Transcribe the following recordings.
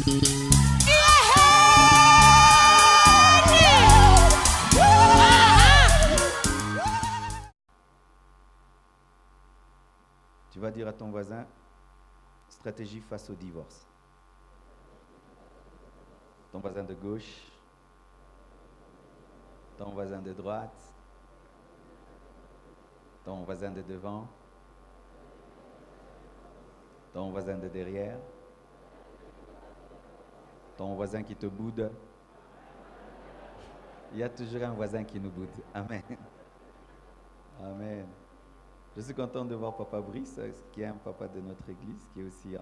Tu vas dire à ton voisin, stratégie face au divorce. Ton voisin de gauche, ton voisin de droite, ton voisin de devant, ton voisin de derrière, ton voisin qui te boude. Il y a toujours un voisin qui nous boude. Amen. Amen. Je suis content de voir Papa Brice, qui est un papa de notre église, qui est aussi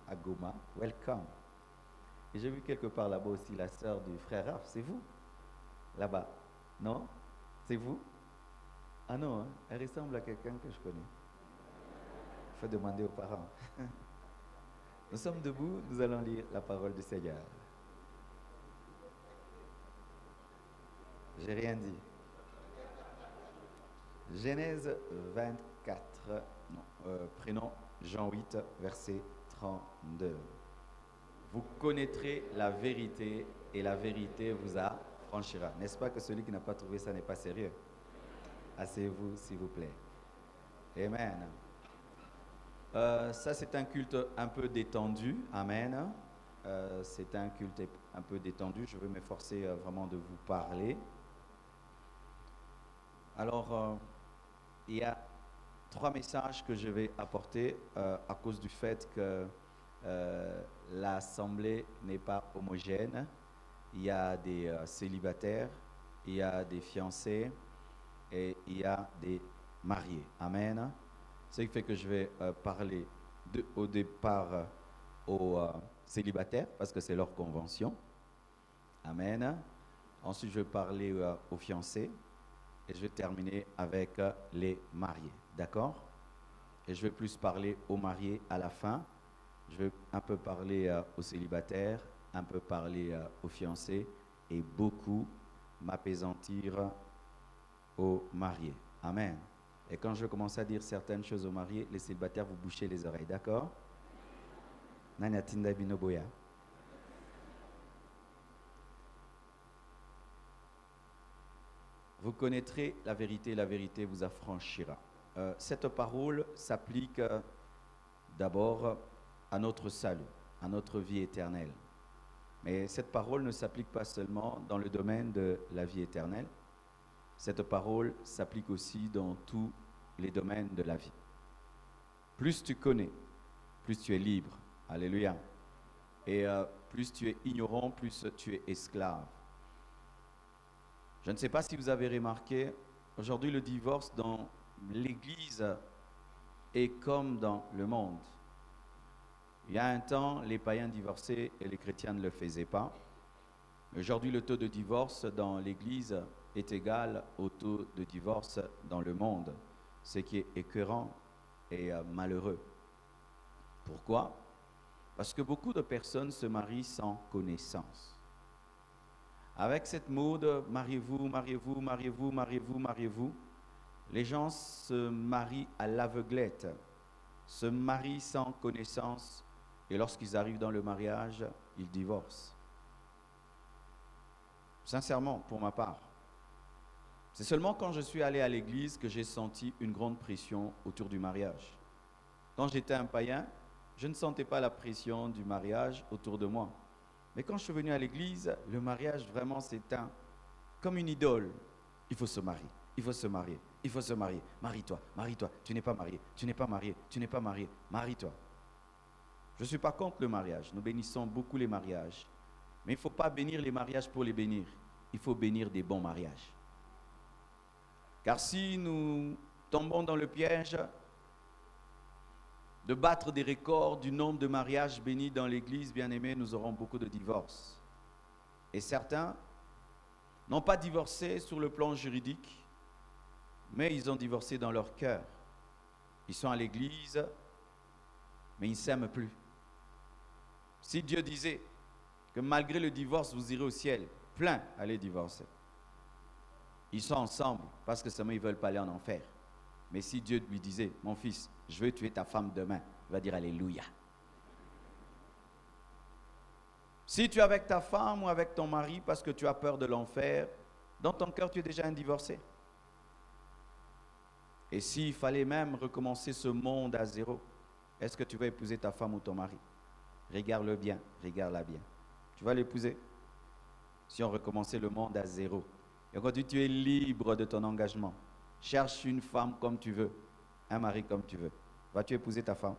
à Goma. Welcome. Et j'ai vu quelque part là-bas aussi la sœur du frère Raph. C'est vous? Là-bas. Non? C'est vous? Ah non, hein? Elle ressemble à quelqu'un que je connais. Il faut demander aux parents. Nous sommes debout, nous allons lire la parole du Seigneur. J'ai rien dit. Genèse 24, prenons Jean 8, verset 32. Vous connaîtrez la vérité et la vérité vous affranchira. N'est-ce pas que celui qui n'a pas trouvé ça n'est pas sérieux? Asseyez-vous, s'il vous plaît. Amen. Ça, c'est un culte un peu détendu. Amen. C'est un culte un peu détendu. Je veux m'efforcer vraiment de vous parler. Alors, il y a 3 messages que je vais apporter à cause du fait que l'assemblée n'est pas homogène. Il y a des célibataires, il y a des fiancés et il y a des mariés. Amen. Ce qui fait que je vais parler au départ aux célibataires parce que c'est leur convention. Amen. Ensuite, je vais parler aux fiancés. Et je vais terminer avec les mariés, d'accord? Et je vais plus parler aux mariés à la fin. Je vais un peu parler aux célibataires, un peu parler aux fiancés et beaucoup m'apaisantir aux mariés. Amen. Et quand je vais commencer à dire certaines choses aux mariés, les célibataires, vous bouchez les oreilles, d'accord? Nanatinda Binoboya. Vous connaîtrez la vérité vous affranchira. Cette parole s'applique d'abord à notre salut, à notre vie éternelle. Mais cette parole ne s'applique pas seulement dans le domaine de la vie éternelle. Cette parole s'applique aussi dans tous les domaines de la vie. Plus tu connais, plus tu es libre. Alléluia. Et plus tu es ignorant, plus tu es esclave. Je ne sais pas si vous avez remarqué, aujourd'hui le divorce dans l'Église est comme dans le monde. Il y a un temps, les païens divorçaient et les chrétiens ne le faisaient pas. Aujourd'hui, le taux de divorce dans l'Église est égal au taux de divorce dans le monde, ce qui est écœurant et malheureux. Pourquoi? Parce que beaucoup de personnes se marient sans connaissance. Avec cette mode, mariez-vous, mariez-vous, mariez-vous, mariez-vous, mariez-vous, les gens se marient à l'aveuglette, se marient sans connaissance et lorsqu'ils arrivent dans le mariage, ils divorcent. Sincèrement, pour ma part, c'est seulement quand je suis allé à l'église que j'ai senti une grande pression autour du mariage. Quand j'étais un païen, je ne sentais pas la pression du mariage autour de moi. Mais quand je suis venu à l'église, le mariage vraiment c'est comme une idole. Il faut se marier, il faut se marier, il faut se marier. Marie-toi, marie-toi, tu n'es pas marié, tu n'es pas marié, tu n'es pas marié, marie-toi. Je ne suis pas contre le mariage, nous bénissons beaucoup les mariages. Mais il ne faut pas bénir les mariages pour les bénir, il faut bénir des bons mariages. Car si nous tombons dans le piège de battre des records du nombre de mariages bénis dans l'église, bien aimés, nous aurons beaucoup de divorces. Et certains n'ont pas divorcé sur le plan juridique, mais ils ont divorcé dans leur cœur. Ils sont à l'église, mais ils ne s'aiment plus. Si Dieu disait que malgré le divorce, vous irez au ciel, plein, allez divorcer. Ils sont ensemble parce que seulement ils ne veulent pas aller en enfer. Mais si Dieu lui disait, mon fils, je veux tuer ta femme demain, il va dire alléluia. Si tu es avec ta femme ou avec ton mari parce que tu as peur de l'enfer, dans ton cœur, tu es déjà un divorcé. Et s'il fallait même recommencer ce monde à zéro, est-ce que tu vas épouser ta femme ou ton mari? Regarde-le bien, regarde-la bien. Tu vas l'épouser? Si on recommençait le monde à zéro. Et quand tu es libre de ton engagement, cherche une femme comme tu veux, un mari comme tu veux. Vas-tu épouser ta femme?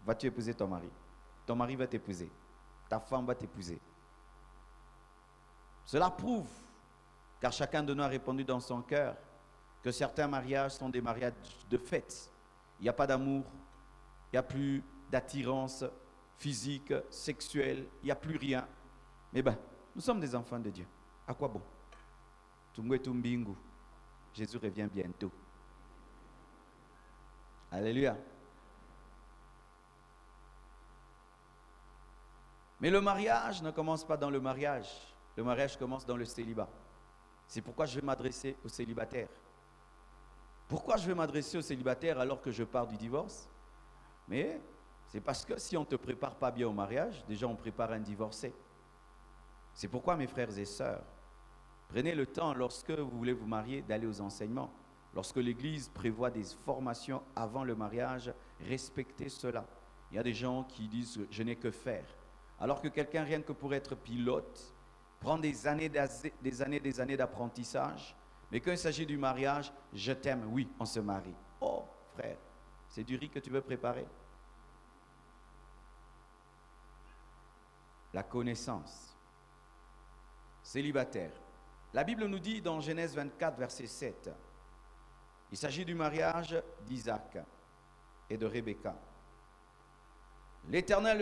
Vas-tu épouser ton mari? Ton mari va t'épouser. Ta femme va t'épouser. Cela prouve, car chacun de nous a répondu dans son cœur, que certains mariages sont des mariages de fête. Il n'y a pas d'amour, il n'y a plus d'attirance physique, sexuelle, il n'y a plus rien. Mais ben, nous sommes des enfants de Dieu. À quoi bon? Tumbingu. Jésus revient bientôt. Alléluia. Mais le mariage ne commence pas dans le mariage. Le mariage commence dans le célibat. C'est pourquoi je vais m'adresser aux célibataires. Pourquoi je vais m'adresser aux célibataires alors que je pars du divorce? Mais c'est parce que si on ne te prépare pas bien au mariage, déjà on prépare un divorcé. C'est pourquoi mes frères et sœurs, prenez le temps lorsque vous voulez vous marier d'aller aux enseignements. Lorsque l'Église prévoit des formations avant le mariage, respectez cela. Il y a des gens qui disent « je n'ai que faire ». Alors que quelqu'un, rien que pour être pilote, prend des années d'apprentissage, mais quand il s'agit du mariage, je t'aime, oui, on se marie. Oh, frère, c'est du riz que tu veux préparer. La connaissance. Célibataire. La Bible nous dit dans Genèse 24, verset 7, il s'agit du mariage d'Isaac et de Rebecca. L'Éternel,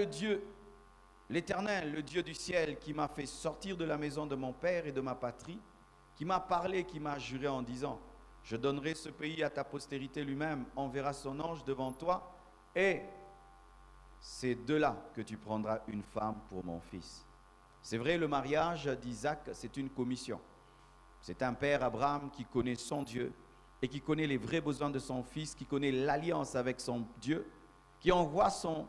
le Dieu du ciel, qui m'a fait sortir de la maison de mon père et de ma patrie, qui m'a parlé, qui m'a juré en disant, je donnerai ce pays à ta postérité, lui-même enverra son ange devant toi, et c'est de là que tu prendras une femme pour mon fils. C'est vrai, le mariage d'Isaac, c'est une commission. C'est un père, Abraham, qui connaît son Dieu et qui connaît les vrais besoins de son fils, qui connaît l'alliance avec son Dieu, qui envoie son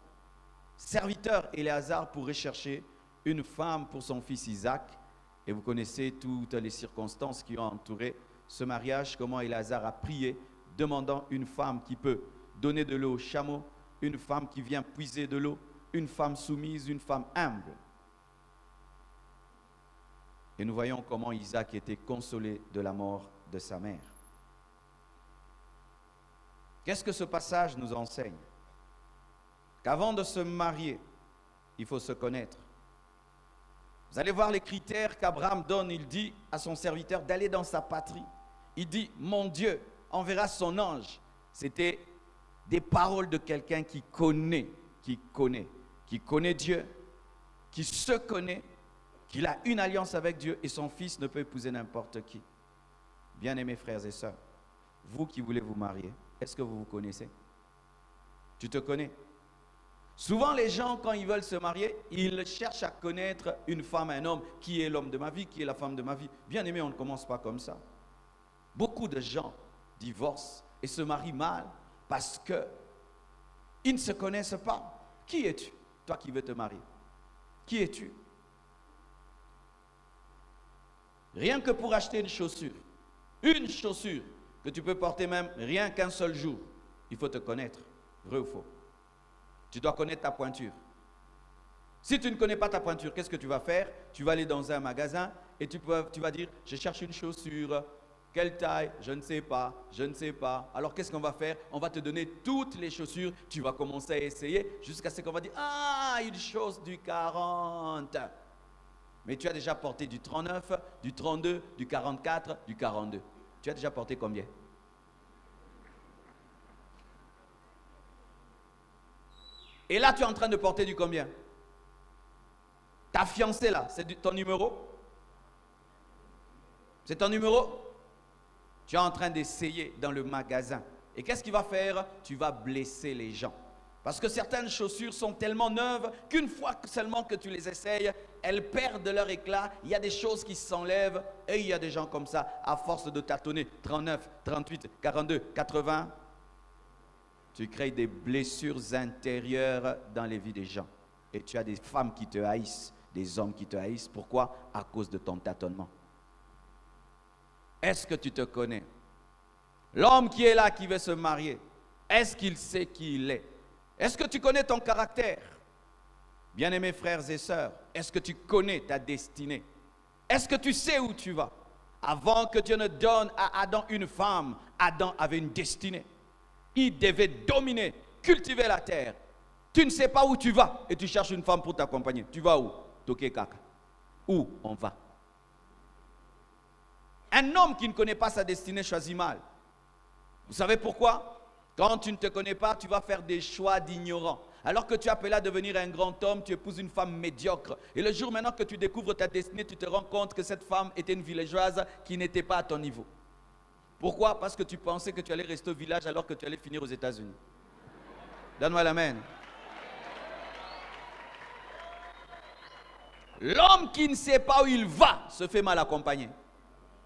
serviteur Éléazar pour rechercher une femme pour son fils Isaac. Et vous connaissez toutes les circonstances qui ont entouré ce mariage, comment Éléazar a prié, demandant une femme qui peut donner de l'eau au chameau, une femme qui vient puiser de l'eau, une femme soumise, une femme humble. Et nous voyons comment Isaac était consolé de la mort de sa mère. Qu'est-ce que ce passage nous enseigne? Qu'avant de se marier, il faut se connaître. Vous allez voir les critères qu'Abraham donne. Il dit à son serviteur d'aller dans sa patrie. Il dit, mon Dieu enverra son ange. C'était des paroles de quelqu'un qui connaît Dieu, qui se connaît, qu'il a une alliance avec Dieu et son fils ne peut épouser n'importe qui. Bien-aimés frères et sœurs, vous qui voulez vous marier, est-ce que vous vous connaissez? Tu te connais? Souvent les gens, quand ils veulent se marier, ils cherchent à connaître une femme, un homme, qui est l'homme de ma vie, qui est la femme de ma vie. Bien-aimés, on ne commence pas comme ça. Beaucoup de gens divorcent et se marient mal parce qu'ils ne se connaissent pas. Qui es-tu, toi qui veux te marier? Qui es-tu? Rien que pour acheter une chaussure que tu peux porter même rien qu'un seul jour, il faut te connaître, vrai ou faux? Tu dois connaître ta pointure. Si tu ne connais pas ta pointure, qu'est-ce que tu vas faire? Tu vas aller dans un magasin et tu vas dire, je cherche une chaussure, quelle taille? Je ne sais pas. Alors qu'est-ce qu'on va faire? On va te donner toutes les chaussures, tu vas commencer à essayer jusqu'à ce qu'on va dire, ah, une chose du 40. Mais tu as déjà porté du 39, du 32, du 44, du 42. Tu as déjà porté combien? Et là, tu es en train de porter du combien? Ta fiancée là, c'est ton numéro? C'est ton numéro? Tu es en train d'essayer dans le magasin. Et qu'est-ce qu'il va faire? Tu vas blesser les gens. Parce que certaines chaussures sont tellement neuves qu'une fois seulement que tu les essayes, elles perdent leur éclat. Il y a des choses qui s'enlèvent et il y a des gens comme ça, à force de tâtonner, 39, 38, 42, 80, tu crées des blessures intérieures dans les vies des gens. Et tu as des femmes qui te haïssent. des hommes qui te haïssent. Pourquoi? À cause de ton tâtonnement. Est-ce que tu te connais? L'homme qui est là, qui veut se marier, est-ce qu'il sait qui il est? Est-ce que tu connais ton caractère? Bien-aimés frères et sœurs, est-ce que tu connais ta destinée? Est-ce que tu sais où tu vas? Avant que Dieu ne donne à Adam une femme, Adam avait une destinée. Il devait dominer, cultiver la terre. Tu ne sais pas où tu vas et tu cherches une femme pour t'accompagner. Tu vas où? Toké kaka. Où on va? Un homme qui ne connaît pas sa destinée choisit mal. Vous savez pourquoi? Quand tu ne te connais pas, tu vas faire des choix d'ignorants. Alors que tu es appelé à devenir un grand homme, tu épouses une femme médiocre. Et le jour maintenant que tu découvres ta destinée, tu te rends compte que cette femme était une villageoise qui n'était pas à ton niveau. Pourquoi? Parce que tu pensais que tu allais rester au village alors que tu allais finir aux États-Unis. Donne-moi l'amen. L'homme qui ne sait pas où il va se fait mal accompagner.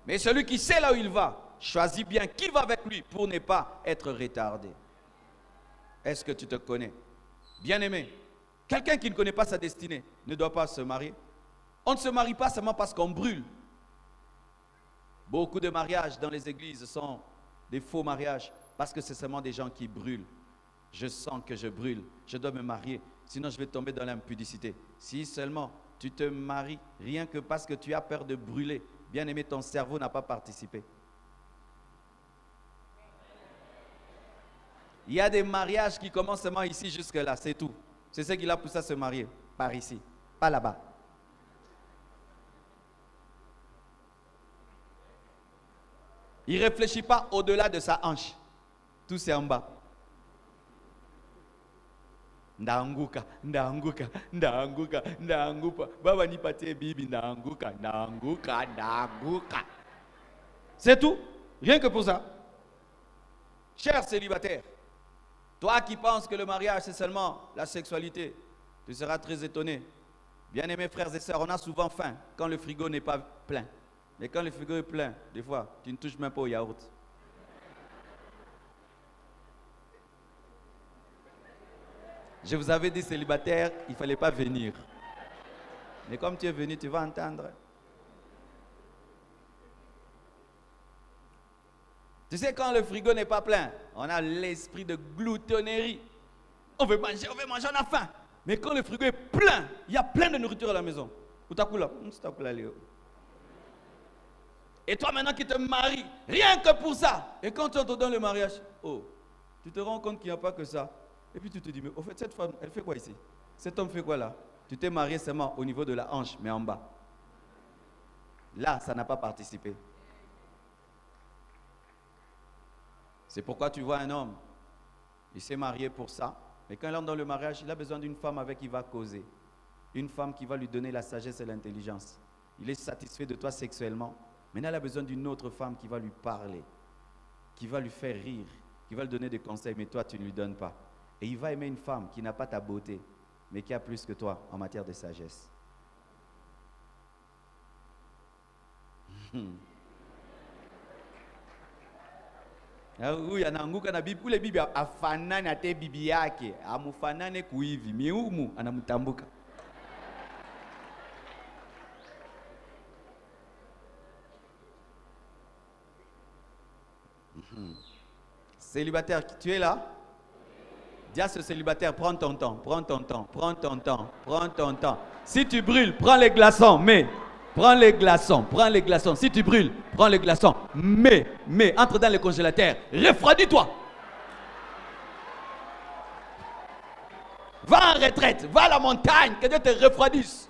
Mais celui qui sait là où il va, choisit bien qui va avec lui pour ne pas être retardé. Est-ce que tu te connais? Bien-aimé, quelqu'un qui ne connaît pas sa destinée ne doit pas se marier. On ne se marie pas seulement parce qu'on brûle. Beaucoup de mariages dans les églises sont des faux mariages parce que c'est seulement des gens qui brûlent. Je sens que je brûle, je dois me marier, sinon je vais tomber dans l'impudicité. Si seulement tu te maries rien que parce que tu as peur de brûler, bien-aimé, ton cerveau n'a pas participé. Il y a des mariages qui commencent seulement ici jusque-là, c'est tout. C'est ce qui l'a poussé à se marier, par ici, pas là-bas. Il ne réfléchit pas au-delà de sa hanche. Tout c'est en bas. Ndaanguka, ndaanguka, ndaanguka, ndaanguka. Baba nipatie bibi, ndaanguka, ndaanguka, ndaanguka. C'est tout. Rien que pour ça. Cher célibataire, toi qui penses que le mariage c'est seulement la sexualité, tu seras très étonné. Bien-aimés frères et sœurs, on a souvent faim quand le frigo n'est pas plein. Mais quand le frigo est plein, des fois, tu ne touches même pas au yaourt. Je vous avais dit célibataire, il ne fallait pas venir. Mais comme tu es venu, tu vas entendre. Tu sais, quand le frigo n'est pas plein, on a l'esprit de gloutonnerie. On veut manger, on a faim. Mais quand le frigo est plein, il y a plein de nourriture à la maison. Et toi maintenant qui te maries, rien que pour ça. Et quand tu entends dans le mariage, oh, tu te rends compte qu'il n'y a pas que ça. Et puis tu te dis, mais au fait, cette femme, elle fait quoi ici? Cet homme fait quoi là? Tu t'es marié seulement au niveau de la hanche, mais en bas. Là, ça n'a pas participé. C'est pourquoi tu vois un homme, il s'est marié pour ça, mais quand il entre dans le mariage, il a besoin d'une femme avec qui il va causer. Une femme qui va lui donner la sagesse et l'intelligence. Il est satisfait de toi sexuellement. Maintenant, il a besoin d'une autre femme qui va lui parler, qui va lui faire rire, qui va lui donner des conseils, mais toi, tu ne lui donnes pas. Et il va aimer une femme qui n'a pas ta beauté, mais qui a plus que toi en matière de sagesse. Ananguka na bibi ule bibi afanani ate bibi yake amufanane kuivi miumu anamtambuka. Célibataire, tu es là? Dis à ce célibataire, prends ton temps, prends ton temps, prends ton temps, prends ton temps. Si tu brûles, prends les glaçons, mais prends les glaçons, prends les glaçons. Si tu brûles, prends les glaçons, mais entre dans le congélateur, refroidis-toi. Va en retraite, va à la montagne, que Dieu te refroidisse.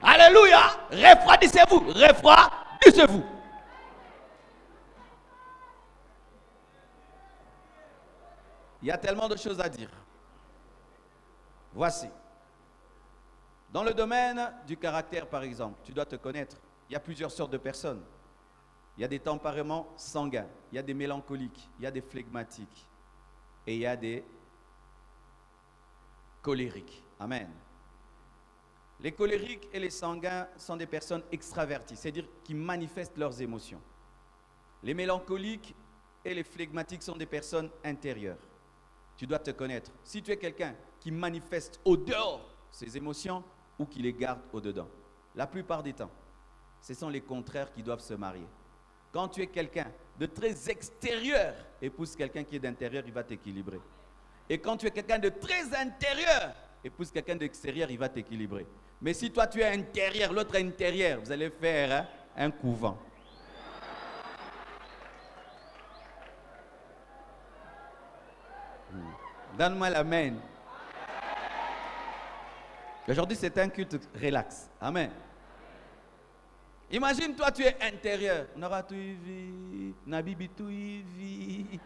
Alléluia, refroidissez-vous, refroidissez-vous. Il y a tellement de choses à dire. Voici. Dans le domaine du caractère, par exemple, tu dois te connaître. Il y a plusieurs sortes de personnes. Il y a des tempéraments sanguins, il y a des mélancoliques, il y a des flegmatiques et il y a des colériques. Amen. Les colériques et les sanguins sont des personnes extraverties, c'est-à-dire qui manifestent leurs émotions. Les mélancoliques et les flegmatiques sont des personnes intérieures. Tu dois te connaître. Si tu es quelqu'un qui manifeste au dehors ses émotions, ou qui les garde au-dedans. La plupart du temps, ce sont les contraires qui doivent se marier. Quand tu es quelqu'un de très extérieur, épouse quelqu'un qui est d'intérieur, il va t'équilibrer. Et quand tu es quelqu'un de très intérieur, épouse quelqu'un d'extérieur, il va t'équilibrer. Mais si toi tu es intérieur, l'autre est intérieur, vous allez faire un couvent. Donne-moi l'amen. Aujourd'hui, c'est un culte relax. Amen. Imagine, toi, tu es intérieur. Nora tu vi, Nabibi tu vi,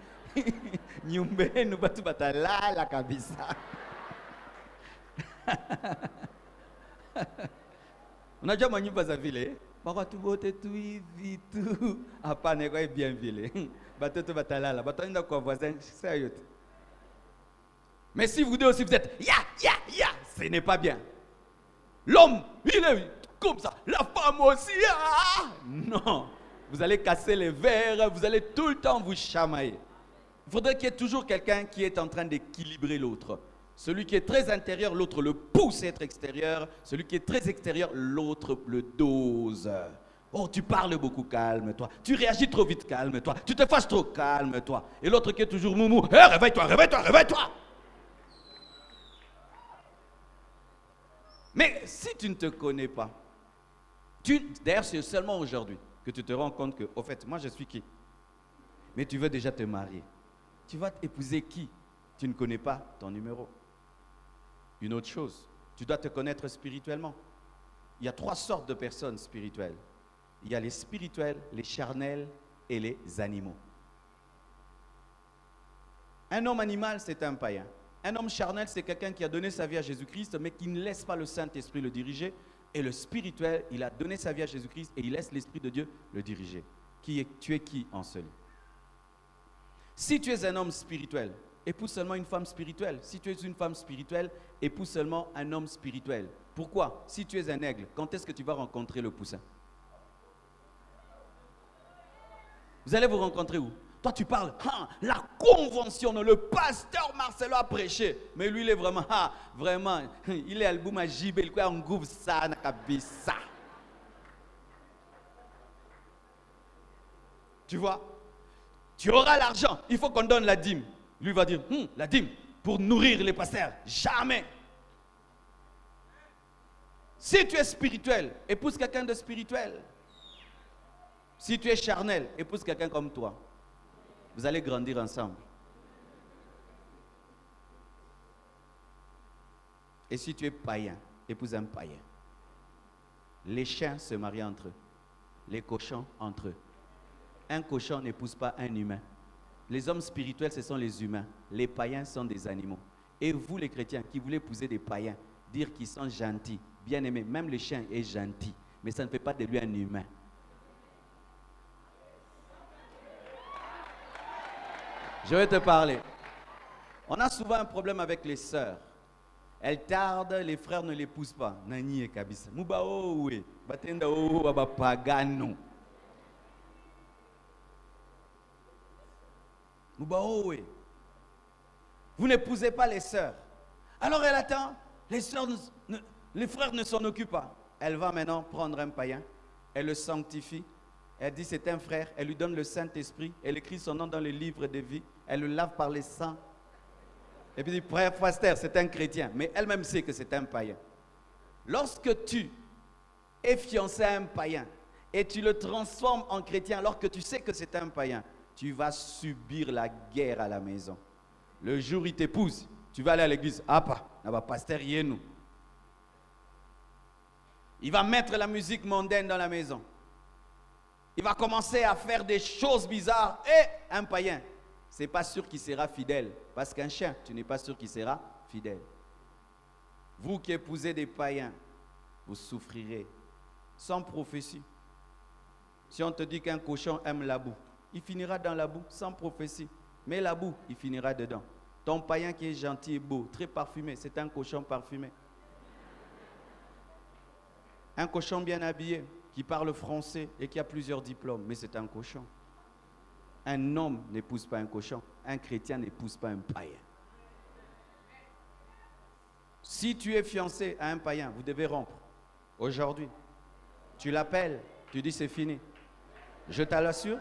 Nyumbe nous batu batala la kabisa. Unajua manyumba za vile, watu wote tu hivi tu. Hapana, kwa bien vile. Batoto batalala, bataenda kwa voisin, c'est yote. Mais si vous deux aussi vous êtes ya, ce n'est pas bien. L'homme, il est comme ça. La femme aussi. Non. Vous allez casser les verres, vous allez tout le temps vous chamailler. Il faudrait qu'il y ait toujours quelqu'un qui est en train d'équilibrer l'autre. Celui qui est très intérieur, l'autre le pousse à être extérieur. Celui qui est très extérieur, l'autre le dose. Oh, tu parles beaucoup, calme-toi. Tu réagis trop vite, calme-toi. Tu te fâches trop, calme-toi. Et l'autre qui est toujours moumou, hey, réveille-toi, réveille-toi, réveille-toi. Mais si tu ne te connais pas, d'ailleurs c'est seulement aujourd'hui que tu te rends compte que, au fait, moi je suis qui? Mais tu veux déjà te marier. Tu vas épouser qui? Tu ne connais pas ton numéro. Une autre chose, tu dois te connaître spirituellement. Il y a 3 sortes de personnes spirituelles. Il y a les spirituels, les charnels et les animaux. Un homme animal, c'est un païen. Un homme charnel, c'est quelqu'un qui a donné sa vie à Jésus-Christ, mais qui ne laisse pas le Saint-Esprit le diriger. Et le spirituel, il a donné sa vie à Jésus-Christ et il laisse l'Esprit de Dieu le diriger. Tu es qui en celui? Si tu es un homme spirituel, épouse seulement une femme spirituelle. Si tu es une femme spirituelle, épouse seulement un homme spirituel. Pourquoi? Si tu es un aigle, quand est-ce que tu vas rencontrer le poussin? Vous allez vous rencontrer où? Toi, tu parles, la convention, le pasteur Marcelo a prêché. Mais lui, il est vraiment, vraiment, il est album à jibé, il est en groupe ça, nakabisa. Tu vois? Tu auras l'argent, il faut qu'on donne la dîme. Lui va dire, la dîme, pour nourrir les pasteurs. Jamais. Si tu es spirituel, épouse quelqu'un de spirituel. Si tu es charnel, épouse quelqu'un comme toi. Vous allez grandir ensemble. Et si tu es païen, épouse un païen. Les chiens se marient entre eux. Les cochons entre eux. Un cochon n'épouse pas un humain. Les hommes spirituels, ce sont les humains. Les païens sont des animaux. Et vous, les chrétiens, qui voulez épouser des païens, dire qu'ils sont gentils, bien aimés, même le chien est gentil, mais ça ne fait pas de lui un humain. Je vais te parler. On a souvent un problème avec les sœurs. Elles tardent, les frères ne l'épousent pas. Nani et kabisa. Muba owe, batenda owe abapagano. Muba owe. Vous n'épousez pas les sœurs. Alors elle attend. Les frères ne s'en occupent pas. Elle va maintenant prendre un païen. Elle le sanctifie. Elle dit c'est un frère. Elle lui donne le Saint-Esprit. Elle écrit son nom dans le livre de vie. Elle le lave par les sangs. Et puis dit, frère pasteur, c'est un chrétien. Mais elle-même sait que c'est un païen. Lorsque tu es fiancé à un païen et tu le transformes en chrétien alors que tu sais que c'est un païen, tu vas subir la guerre à la maison. Le jour où il t'épouse, tu vas aller à l'église. Ah pas, pasteur, y est nous. Il va mettre la musique mondaine dans la maison. Il va commencer à faire des choses bizarres. Et un païen, ce n'est pas sûr qu'il sera fidèle. Parce qu'un chien, tu n'es pas sûr qu'il sera fidèle. Vous qui épousez des païens, vous souffrirez. Sans prophétie. Si on te dit qu'un cochon aime la boue, il finira dans la boue, sans prophétie. Mais la boue, il finira dedans. Ton païen qui est gentil et beau, très parfumé, c'est un cochon parfumé. Un cochon bien habillé, qui parle français et qui a plusieurs diplômes, mais c'est un cochon. Un homme n'épouse pas un cochon. Un chrétien n'épouse pas un païen. Si tu es fiancé à un païen, vous devez rompre. Aujourd'hui, tu l'appelles, tu dis c'est fini. Je te l'assure.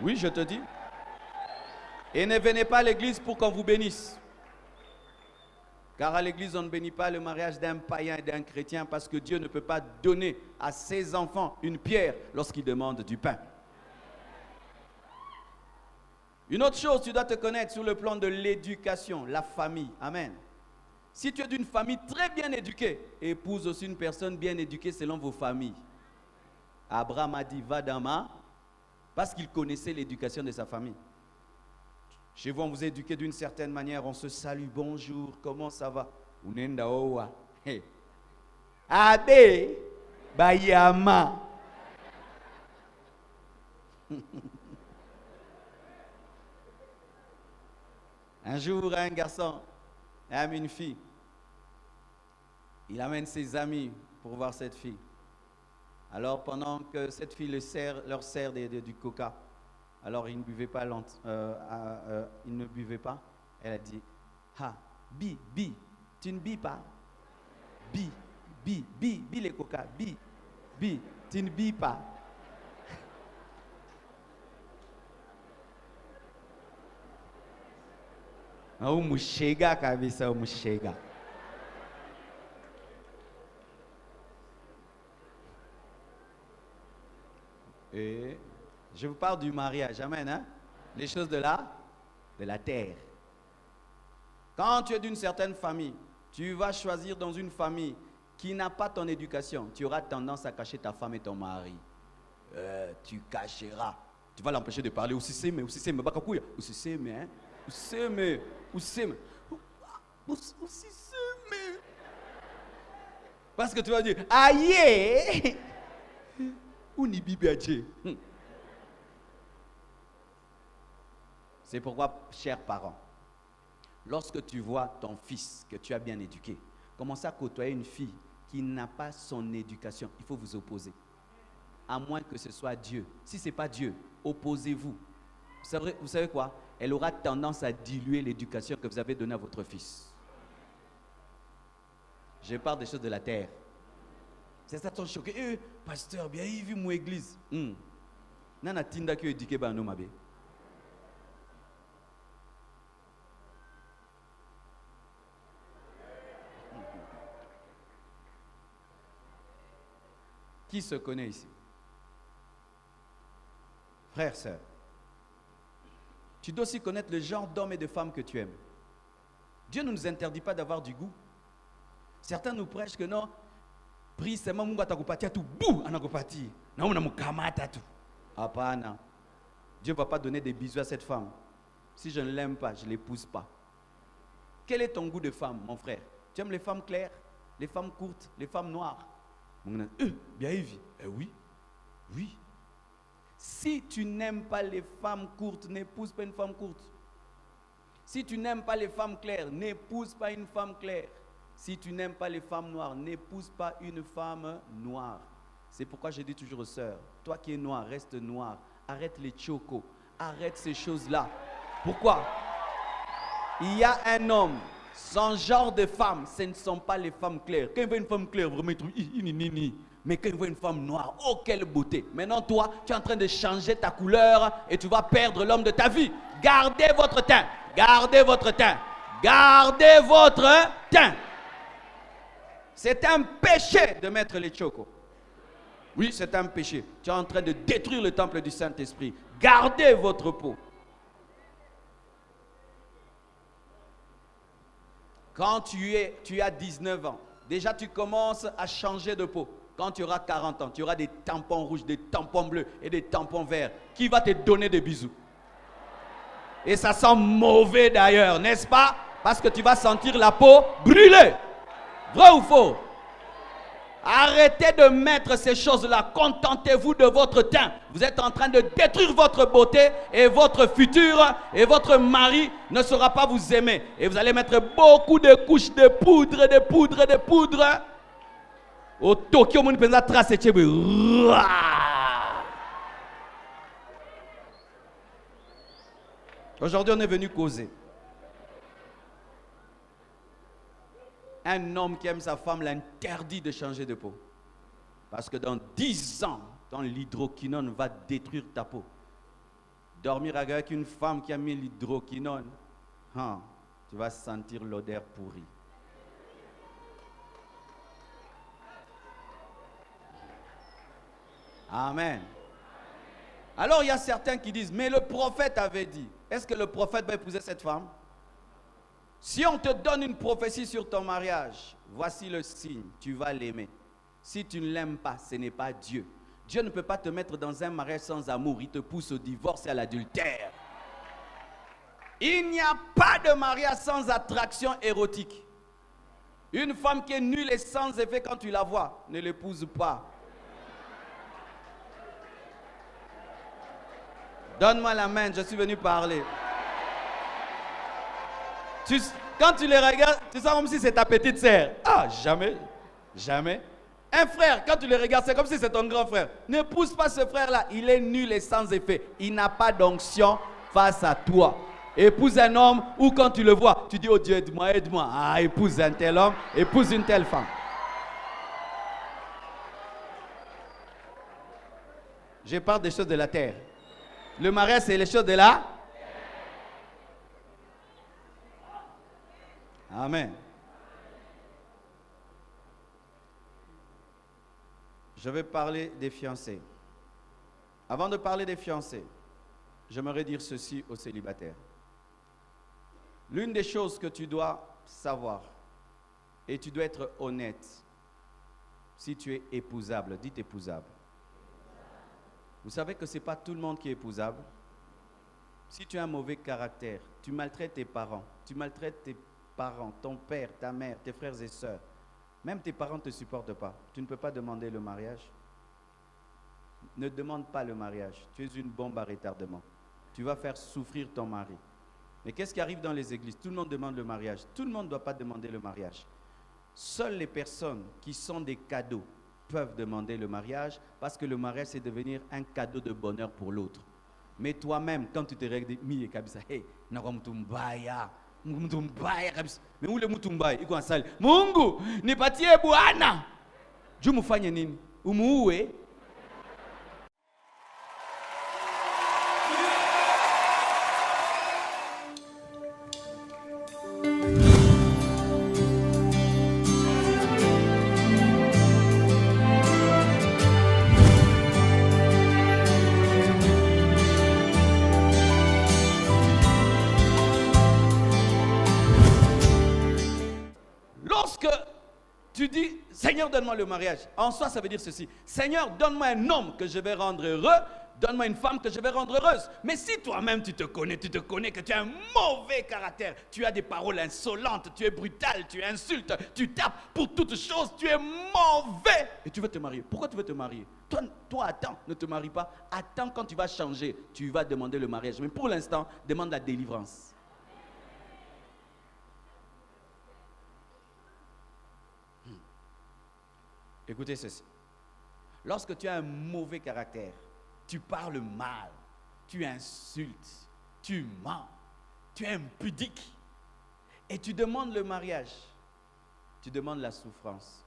Oui, je te dis. Et ne venez pas à l'église pour qu'on vous bénisse. Car à l'église, on ne bénit pas le mariage d'un païen et d'un chrétien parce que Dieu ne peut pas donner à ses enfants une pierre lorsqu'ils demandent du pain. Une autre chose, tu dois te connaître sur le plan de l'éducation, la famille. Amen. Si tu es d'une famille très bien éduquée, épouse aussi une personne bien éduquée selon vos familles. Abraham a dit, va dans ma, parce qu'il connaissait l'éducation de sa famille. Chez vous, on vous éduquez d'une certaine manière, on se salue, bonjour, comment ça va? Unenda owa. Hey. Abe, bayama. Un jour, un garçon aime une fille. Il amène ses amis pour voir cette fille. Alors, pendant que cette fille leur sert du coca, alors il ne buvait pas, il ne buvait pas. Elle a dit, ah, bi, tu ne bis pas. Bi les coca, bi, tu ne bis pas. Oh, mushega kabisa, mushega. Et je vous parle du mariage, amen, hein? Les choses de la terre. Quand tu es d'une certaine famille, tu vas choisir dans une famille qui n'a pas ton éducation, tu auras tendance à cacher ta femme et ton mari. Tu cacheras. Tu vas l'empêcher de parler aussi, mais bakakouya, aussi, mais, hein? Aussi, mais. Parce que tu vas dire, aïe! C'est pourquoi, chers parents, lorsque tu vois ton fils que tu as bien éduqué, commence à côtoyer une fille qui n'a pas son éducation, il faut vous opposer. À moins que ce soit Dieu. Si ce n'est pas Dieu, opposez-vous. Vous savez quoi? Elle aura tendance à diluer l'éducation que vous avez donnée à votre fils. Je parle des choses de la terre. C'est ça, ton choqué. Pasteur, bien, il vit mon église. Nana tinda qui éduqué ba no mabe. Qui se connaît ici? Frères, sœurs, tu dois aussi connaître le genre d'hommes et de femmes que tu aimes. Dieu ne nous interdit pas d'avoir du goût. Certains nous prêchent que non. Prie seulement mungu atakupatia tu bou anakupatia na unamukamata tu. Hapana. Dieu ne va pas donner des bisous à cette femme. Si je ne l'aime pas, je ne l'épouse pas. Quel est ton goût de femme, mon frère? Tu aimes les femmes claires, les femmes courtes, les femmes noires? Bien évidemment. Oui. Oui. Si tu n'aimes pas les femmes courtes, n'épouse pas une femme courte. Si tu n'aimes pas les femmes claires, n'épouse pas une femme claire. Si tu n'aimes pas les femmes noires, n'épouse pas une femme noire. C'est pourquoi je dis toujours aux sœurs, toi qui es noir, reste noir. Arrête les chocos. Arrête ces choses-là. Pourquoi? Il y a un homme, son genre de femme, ce ne sont pas les femmes claires. Quand il voit une femme claire, vraiment, il trouve ni. Mais quand il voit une femme noire, oh quelle beauté. Maintenant toi, tu es en train de changer ta couleur et tu vas perdre l'homme de ta vie. Gardez votre teint. Gardez votre teint. Gardez votre teint. C'est un péché de mettre les chocos. Oui, c'est un péché. Tu es en train de détruire le temple du Saint-Esprit. Gardez votre peau. Quand tu as 19 ans, déjà tu commences à changer de peau. Quand tu auras 40 ans, tu auras des tampons rouges, des tampons bleus et des tampons verts. Qui va te donner des bisous? Et ça sent mauvais d'ailleurs, n'est-ce pas? Parce que tu vas sentir la peau brûler. Vrai ou faux? Arrêtez de mettre ces choses-là. Contentez-vous de votre teint. Vous êtes en train de détruire votre beauté et votre futur. Et votre mari ne saura pas vous aimer. Et vous allez mettre beaucoup de couches de poudre. Au Tokyo, on peut tracer. Aujourd'hui, on est venu causer. Un homme qui aime sa femme l'interdit de changer de peau. Parce que dans 10 ans, quand l'hydroquinone va détruire ta peau, dormir avec une femme qui a mis l'hydroquinone, tu vas sentir l'odeur pourrie. Amen. Alors il y a certains qui disent, mais le prophète avait dit. Est-ce que le prophète va épouser cette femme? Si on te donne une prophétie sur ton mariage, voici le signe, tu vas l'aimer. Si tu ne l'aimes pas, ce n'est pas Dieu. Dieu ne peut pas te mettre dans un mariage sans amour, il te pousse au divorce et à l'adultère. Il n'y a pas de mariage sans attraction érotique. Une femme qui est nulle et sans effet quand tu la vois, ne l'épouse pas. Donne-moi la main, je suis venu parler. Quand tu les regardes, tu sens comme si c'est ta petite sœur. Ah, jamais, jamais. Un frère, quand tu le regardes, c'est comme si c'est ton grand frère. N'épouse pas ce frère-là, il est nul et sans effet. Il n'a pas d'onction face à toi. Épouse un homme où quand tu le vois, tu dis, oh Dieu, aide-moi, aide-moi. Ah, épouse un tel homme, épouse une telle femme. Je parle des choses de la terre. Le mariage, c'est les choses de la terre. Amen. Je vais parler des fiancés. Avant de parler des fiancés, j'aimerais dire ceci aux célibataires. L'une des choses que tu dois savoir, et tu dois être honnête, si tu es épousable, dites épousable. Vous savez que ce n'est pas tout le monde qui est épousable. Si tu as un mauvais caractère, tu maltraites tes parents, tu maltraites tes parents, ton père, ta mère, tes frères et sœurs, même tes parents ne te supportent pas, tu ne peux pas demander le mariage. Ne demande pas le mariage, tu es une bombe à retardement. Tu vas faire souffrir ton mari. Mais qu'est-ce qui arrive dans les églises? Tout le monde demande le mariage. Tout le monde ne doit pas demander le mariage. Seules les personnes qui sont des cadeaux peuvent demander le mariage, parce que le mariage, c'est devenir un cadeau de bonheur pour l'autre. Mais toi-même, quand tu te regardes, hey, mais où le mutumbai iko asali Mungu nipatie bwana juu mufanye nini umuue. Seigneur, donne-moi le mariage. En soi, ça veut dire ceci. Seigneur, donne-moi un homme que je vais rendre heureux. Donne-moi une femme que je vais rendre heureuse. Mais si toi-même, tu te connais que tu as un mauvais caractère, tu as des paroles insolentes, tu es brutal, tu insultes, tu tapes pour toutes choses, tu es mauvais. Et tu veux te marier. Pourquoi tu veux te marier? Toi, attends, ne te marie pas. Attends, quand tu vas changer, tu vas demander le mariage. Mais pour l'instant, demande la délivrance. Écoutez ceci. Lorsque tu as un mauvais caractère, tu parles mal, tu insultes, tu mens, tu es impudique et tu demandes le mariage, tu demandes la souffrance.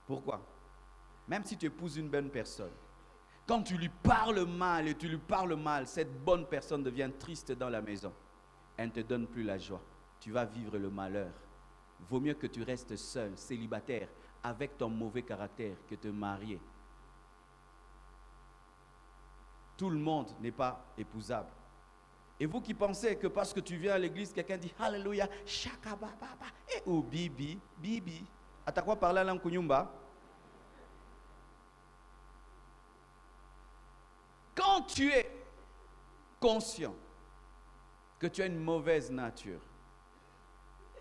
Pourquoi? Même si tu épouses une bonne personne, quand tu lui parles mal et tu lui parles mal, cette bonne personne devient triste dans la maison. Elle ne te donne plus la joie. Tu vas vivre le malheur. Vaut mieux que tu restes seul, célibataire, avec ton mauvais caractère, que te marier. Tout le monde n'est pas épousable. Et vous qui pensez que parce que tu viens à l'église, quelqu'un dit Alléluia, shakababa, ou bibi, bibi. À ta quoi parler à l'ankunyumba? Quand tu es conscient que tu as une mauvaise nature,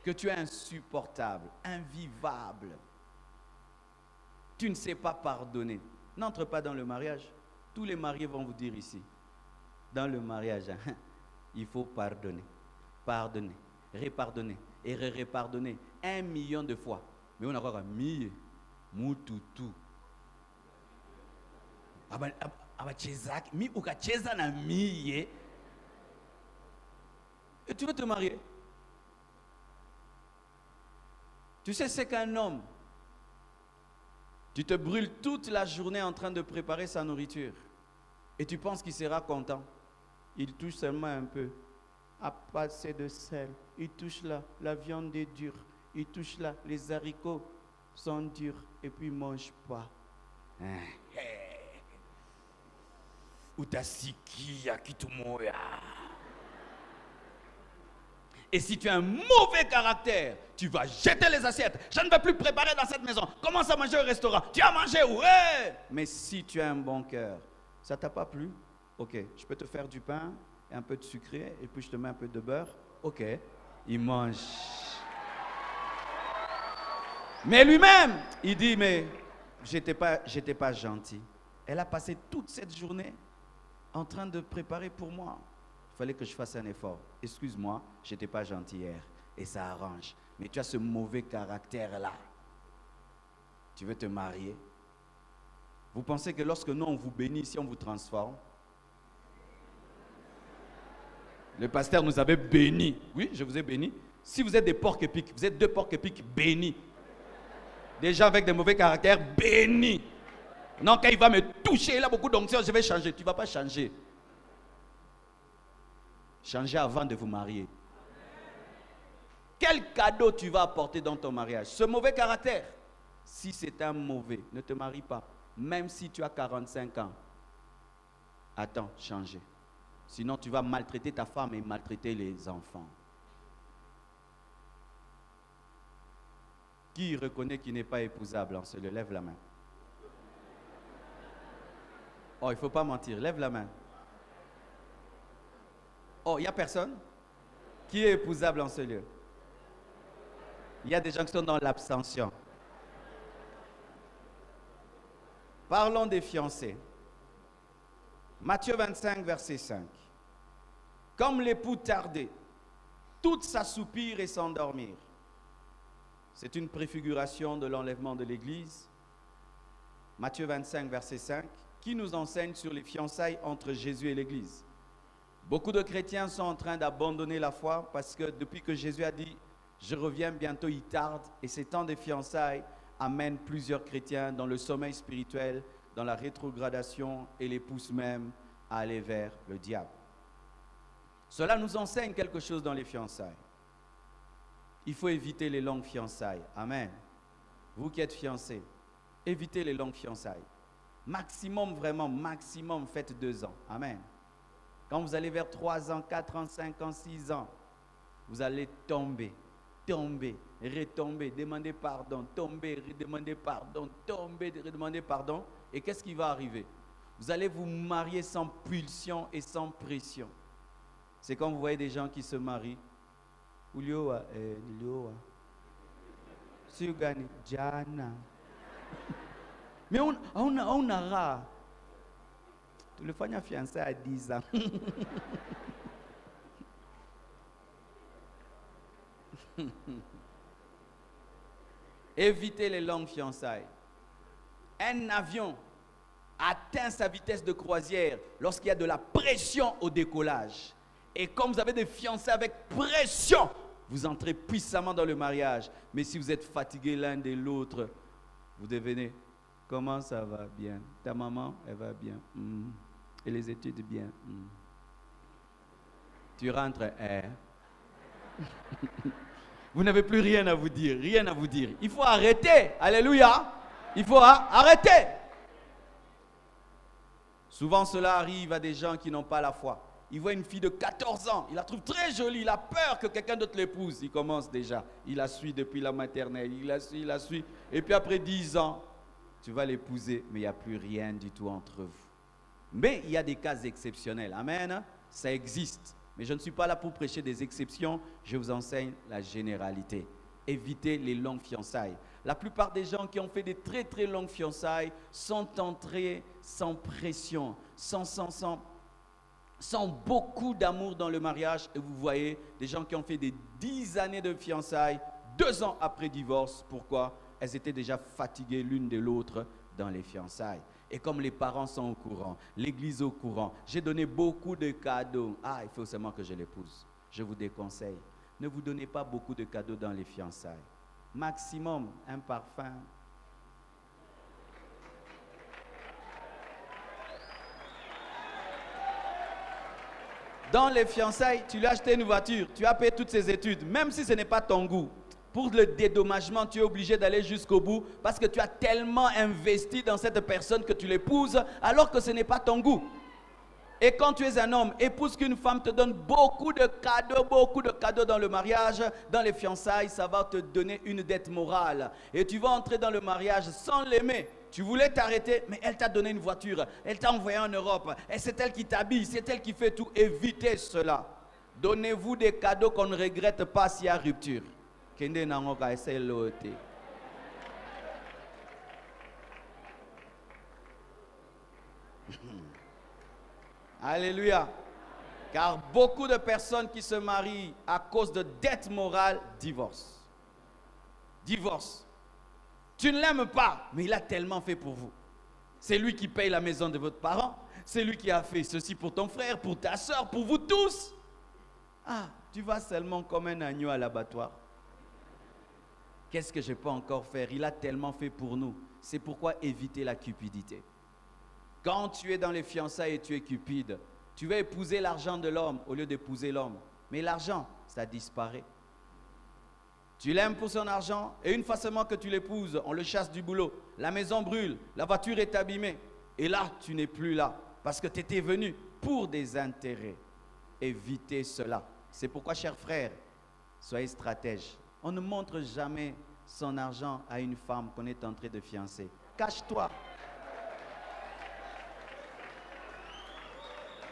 que tu es insupportable, invivable, tu ne sais pas pardonner, n'entre pas dans le mariage. Tous les mariés vont vous dire ici, dans le mariage, il faut pardonner, pardonner, repardonner et repardonner 1 million de fois. Mais on a encore mille, mututu. Et tu veux te marier? Tu sais, c'est qu'un homme, tu te brûles toute la journée en train de préparer sa nourriture et tu penses qu'il sera content. Il touche seulement un peu. Ah, pas assez de sel. Il touche là, la viande est dure. Il touche là, les haricots sont durs et puis il ne mange pas. Utasiki yakitumoya. Et si tu as un mauvais caractère, tu vas jeter les assiettes. Je ne vais plus préparer dans cette maison. Commence à manger au restaurant. Tu as mangé, ouais. Mais si tu as un bon cœur, ça ne t'a pas plu? Ok, je peux te faire du pain et un peu de sucré et puis je te mets un peu de beurre. Ok, il mange. Mais lui-même, il dit, mais j'étais pas gentil. Elle a passé toute cette journée en train de préparer pour moi. Il fallait que je fasse un effort. Excuse-moi, je n'étais pas gentil hier. Et ça arrange. Mais tu as ce mauvais caractère-là. Tu veux te marier. Vous pensez que lorsque nous, on vous bénit, ici, on vous transforme? Le pasteur nous avait bénis. Oui, je vous ai bénis. Si vous êtes des porcs épics, vous êtes deux porcs épics bénis. Des gens avec des mauvais caractères bénis. Non, quand il va me toucher, il a beaucoup d'onction, je vais changer. Tu ne vas pas changer. Changez avant de vous marier. Quel cadeau tu vas apporter dans ton mariage? Ce mauvais caractère. Si c'est un mauvais, ne te marie pas. Même si tu as 45 ans. Attends, changez. Sinon, tu vas maltraiter ta femme et maltraiter les enfants. Qui reconnaît qu'il n'est pas épousable? On se le lève la main. Oh, il ne faut pas mentir. Lève la main. Oh, il n'y a personne? Qui est épousable en ce lieu? Il y a des gens qui sont dans l'abstention. Parlons des fiancés. Matthieu 25, verset 5. Comme l'époux tardait, toutes s'assoupirent et s'endormirent. C'est une préfiguration de l'enlèvement de l'Église. Matthieu 25, verset 5, qui nous enseigne sur les fiançailles entre Jésus et l'Église. Beaucoup de chrétiens sont en train d'abandonner la foi parce que depuis que Jésus a dit « Je reviens bientôt », il tarde. Et ces temps de fiançailles amènent plusieurs chrétiens dans le sommeil spirituel, dans la rétrogradation et les poussent même à aller vers le diable. Cela nous enseigne quelque chose dans les fiançailles. Il faut éviter les longues fiançailles. Amen. Vous qui êtes fiancés, évitez les longues fiançailles. Maximum, vraiment, maximum, faites 2 ans. Amen. Quand vous allez vers 3 ans, 4 ans, 5 ans, 6 ans, vous allez tomber, retomber, demander pardon, tomber, redemander pardon, tomber, redemander pardon. Et qu'est-ce qui va arriver? Vous allez vous marier sans pulsion et sans pression. C'est comme vous voyez des gens qui se marient. Ulioa, Ulioa. Sugani, Jana. Mais on a rare. Tu le fais fiancé à 10 ans. Évitez les longues fiançailles. Un avion atteint sa vitesse de croisière lorsqu'il y a de la pression au décollage. Et comme vous avez des fiancés avec pression, vous entrez puissamment dans le mariage. Mais si vous êtes fatigués l'un de l'autre, vous devenez, comment ça va bien? Ta maman, elle va bien. Et les études, bien. Tu rentres, Vous n'avez plus rien à vous dire, rien à vous dire. Il faut arrêter. Alléluia. Il faut arrêter. Souvent, cela arrive à des gens qui n'ont pas la foi. Il voit une fille de 14 ans, il la trouve très jolie, il a peur que quelqu'un d'autre l'épouse. Il commence déjà, il la suit depuis la maternelle, il la suit. Et puis après 10 ans, tu vas l'épouser, mais il n'y a plus rien du tout entre vous. Mais il y a des cas exceptionnels. Amen. Ça existe. Mais je ne suis pas là pour prêcher des exceptions. Je vous enseigne la généralité. Évitez les longues fiançailles. La plupart des gens qui ont fait des très très longues fiançailles sont entrés sans pression, sans beaucoup d'amour dans le mariage. Et vous voyez des gens qui ont fait des 10 années de fiançailles, 2 ans après divorce. Pourquoi? Elles étaient déjà fatiguées l'une de l'autre dans les fiançailles. Et comme les parents sont au courant, l'église au courant, j'ai donné beaucoup de cadeaux. Ah, il faut seulement que je l'épouse. Je vous déconseille. Ne vous donnez pas beaucoup de cadeaux dans les fiançailles. maximum un parfum. Dans les fiançailles, tu lui as acheté une voiture, tu as payé toutes ses études, même si ce n'est pas ton goût. Pour le dédommagement, tu es obligé d'aller jusqu'au bout parce que tu as tellement investi dans cette personne que tu l'épouses alors que ce n'est pas ton goût. Et quand tu es un homme, épouse qu'une femme te donne beaucoup de cadeaux dans le mariage, dans les fiançailles, ça va te donner une dette morale. Et tu vas entrer dans le mariage sans l'aimer. Tu voulais t'arrêter, mais elle t'a donné une voiture, elle t'a envoyé en Europe, et c'est elle qui t'habille, c'est elle qui fait tout. Évitez cela. Donnez-vous des cadeaux qu'on ne regrette pas s'il y a rupture. Alléluia. Car beaucoup de personnes qui se marient à cause de dettes morales divorcent. Divorce. Tu ne l'aimes pas, mais il a tellement fait pour vous. C'est lui qui paye la maison de votre parent. C'est lui qui a fait ceci pour ton frère, pour ta soeur, pour vous tous. Ah, tu vas seulement comme un agneau à l'abattoir. Qu'est-ce que je peux encore faire? Il a tellement fait pour nous. C'est pourquoi éviter la cupidité. Quand tu es dans les fiançailles et tu es cupide, tu vas épouser l'argent de l'homme au lieu d'épouser l'homme. Mais l'argent, ça disparaît. Tu l'aimes pour son argent et une fois seulement que tu l'épouses, on le chasse du boulot. La maison brûle, la voiture est abîmée. Et là, tu n'es plus là parce que tu étais venu pour des intérêts. Évitez cela. C'est pourquoi, chers frères, soyez stratèges. On ne montre jamais son argent à une femme qu'on est en train de fiancer. Cache-toi.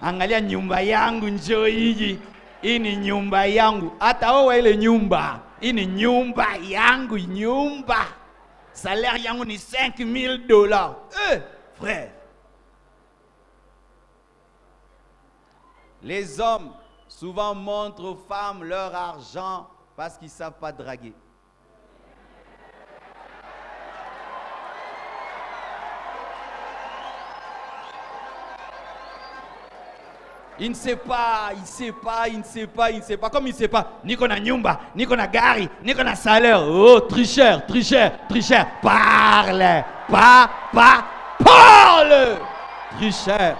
Angalia nyumba yangu njoo hii. Hii ni nyumba yangu. Hata wewe ile nyumba. Hii ni nyumba yangu, nyumba. Salaire yangu ni $5,000. Frère. Les hommes souvent montrent aux femmes leur argent parce qu'ils ne savent pas draguer. Il ne sait pas, il ne sait pas, il ne sait pas, il ne sait pas. Comme il ne sait pas, ni qu'on a nyumba, ni qu'on a gari, ni qu'on a salaire. Oh, tricheur, tricheur, tricheur. Parle, parle. Tricheur.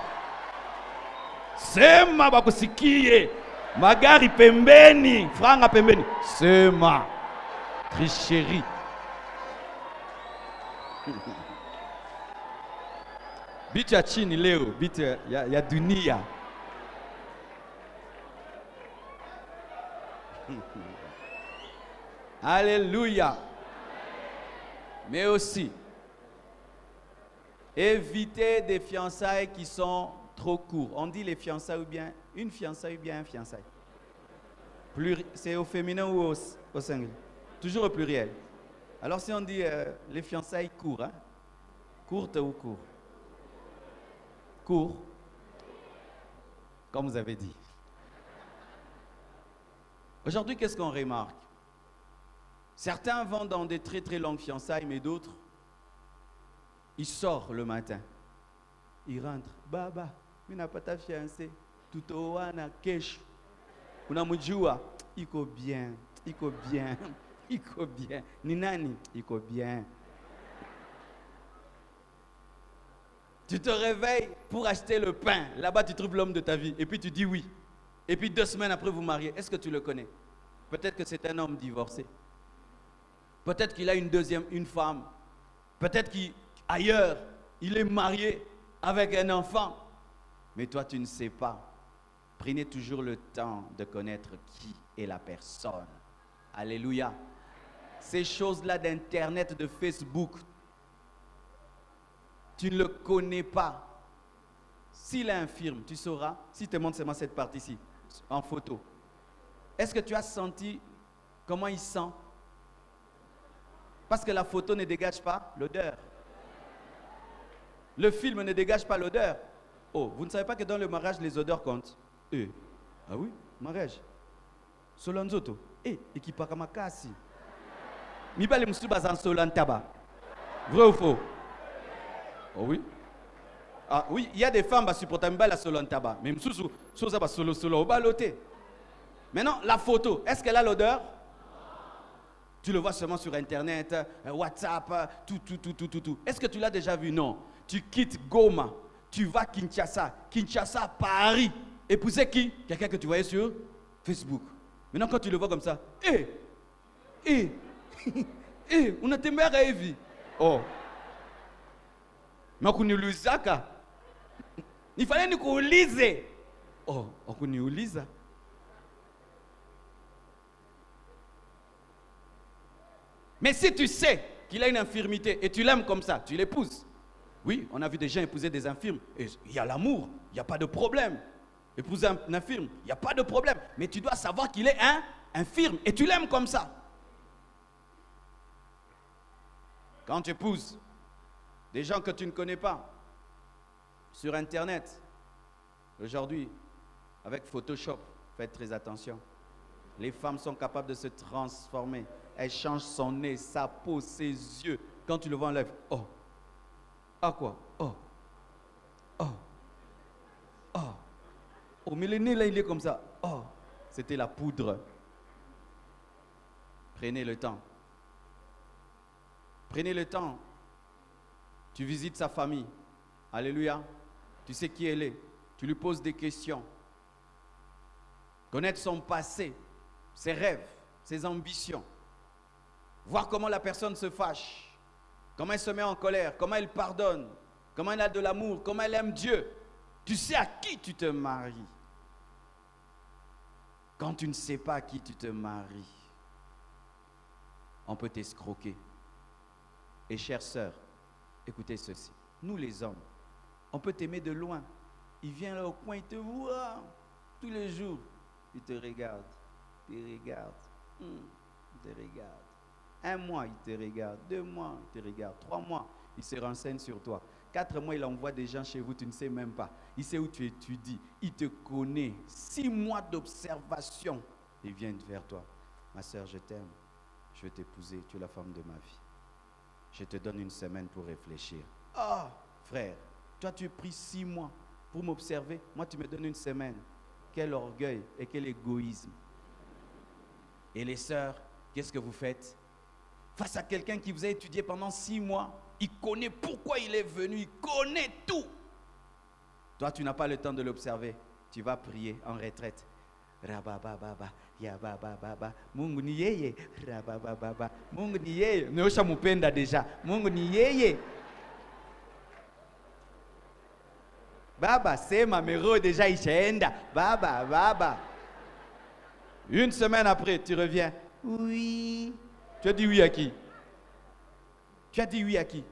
Sema bakusikie. Magari pembeni, franga pembeni. Sema. Tricherie. Bitu ya chini leo, bitu ya dunia. Alléluia. Mais aussi, évitez des fiançailles qui sont trop courtes. On dit les fiançailles ou bien une fiançaille ou bien un fiançaille. C'est au féminin ou au singulier? Toujours au pluriel. Alors si on dit les fiançailles courtes, hein? Courtes ou court? Court. Comme vous avez dit. Aujourd'hui, qu'est-ce qu'on remarque? Certains vont dans des très très longues fiançailles, mais d'autres, ils sortent le matin. Ils rentrent. Baba, mais n'a pas ta fiancée. Tout au wana kesh. Unamujua, iko bien, iko bien, iko bien. Ni nani, iko bien. Tu te réveilles pour acheter le pain. Là-bas, tu trouves l'homme de ta vie. Et puis tu dis oui. Et puis 2 semaines après, vous mariez. Est-ce que tu le connais? Peut-être que c'est un homme divorcé. Peut-être qu'il a une femme. Peut-être qu'ailleurs, il est marié avec un enfant. Mais toi, tu ne sais pas. Prenez toujours le temps de connaître qui est la personne. Alléluia. Ces choses-là d'Internet, de Facebook, tu ne le connais pas. S'il est infirme, tu sauras. Si te montre seulement cette partie-ci, en photo. Est-ce que tu as senti comment il sent? Parce que la photo ne dégage pas l'odeur. Le film ne dégage pas l'odeur. Oh, vous ne savez pas que dans le mariage, les odeurs comptent? Ah oui, mariage. Solonzoto. Et qui pakamakasi. Mibale msuba zan solantaba. Vrai ou faux? Oh oui. Ah oui, il y a des femmes qui supportent la solantaba. Mais msusu, sosa ba solo solo baloté. Maintenant, la photo, est-ce qu'elle a l'odeur? Tu le vois seulement sur Internet, WhatsApp, tout. Est-ce que tu l'as déjà vu? Non. Tu quittes Goma, tu vas à Kinshasa, Paris. Épouser qui? Quelqu'un que tu voyais sur Facebook. Maintenant, quand tu le vois comme ça, on a tes mères à Evi. Oh. Mais on connaît le Zaka. Il fallait nous qu'on lise. Oh, on connaît le lise. Mais si tu sais qu'il a une infirmité et tu l'aimes comme ça, tu l'épouses. Oui, on a vu des gens épouser des infirmes. Et il y a l'amour, il n'y a pas de problème. Épouser un infirme, il n'y a pas de problème. Mais tu dois savoir qu'il est infirme et tu l'aimes comme ça. Quand tu épouses des gens que tu ne connais pas sur Internet, aujourd'hui, avec Photoshop, faites très attention. Les femmes sont capables de se transformer. Elles changent son nez, sa peau, ses yeux. Quand tu le vois en live, oh. Ah quoi? Oh. Oh. Oh. Oh, mais le nez là, il est comme ça. Oh. C'était la poudre. Prenez le temps. Prenez le temps. Tu visites sa famille. Alléluia. Tu sais qui elle est. Tu lui poses des questions. Connaître son passé, ses rêves, ses ambitions. Voir comment la personne se fâche. Comment elle se met en colère. Comment elle pardonne. Comment elle a de l'amour. Comment elle aime Dieu. Tu sais à qui tu te maries. Quand tu ne sais pas à qui tu te maries, on peut t'escroquer. Et chère sœur, écoutez ceci. Nous les hommes, on peut t'aimer de loin. Il vient là au coin, il te voit tous les jours. Il te regarde, il te regarde. 1 mois, il te regarde. 2 mois, il te regarde. 3 mois, il se renseigne sur toi. 4 mois, il envoie des gens chez vous, tu ne sais même pas. Il sait où tu étudies, il te connaît. 6 mois d'observation, il vient vers toi. Ma soeur, je t'aime, je vais t'épouser, tu es la femme de ma vie. Je te donne 1 semaine pour réfléchir. Ah, frère, toi tu as pris 6 mois pour m'observer. Moi tu me donnes 1 semaine. Quel orgueil et quel égoïsme. Et les sœurs, qu'est-ce que vous faites? Face à quelqu'un qui vous a étudié pendant 6 mois, il connaît pourquoi il est venu, il connaît tout. Toi tu n'as pas le temps de l'observer. Tu vas prier en retraite. Rabababa, yabababa, Mungu ni yeye, rabababa, Mungu ni yeye. Neosha mupenda déjà. Mungu ni yeye. Baba, c'est ma mero déjà ishaenda. Baba. 1 semaine après, tu reviens. Oui. Tu as dit oui à qui? Tu as dit oui à qui?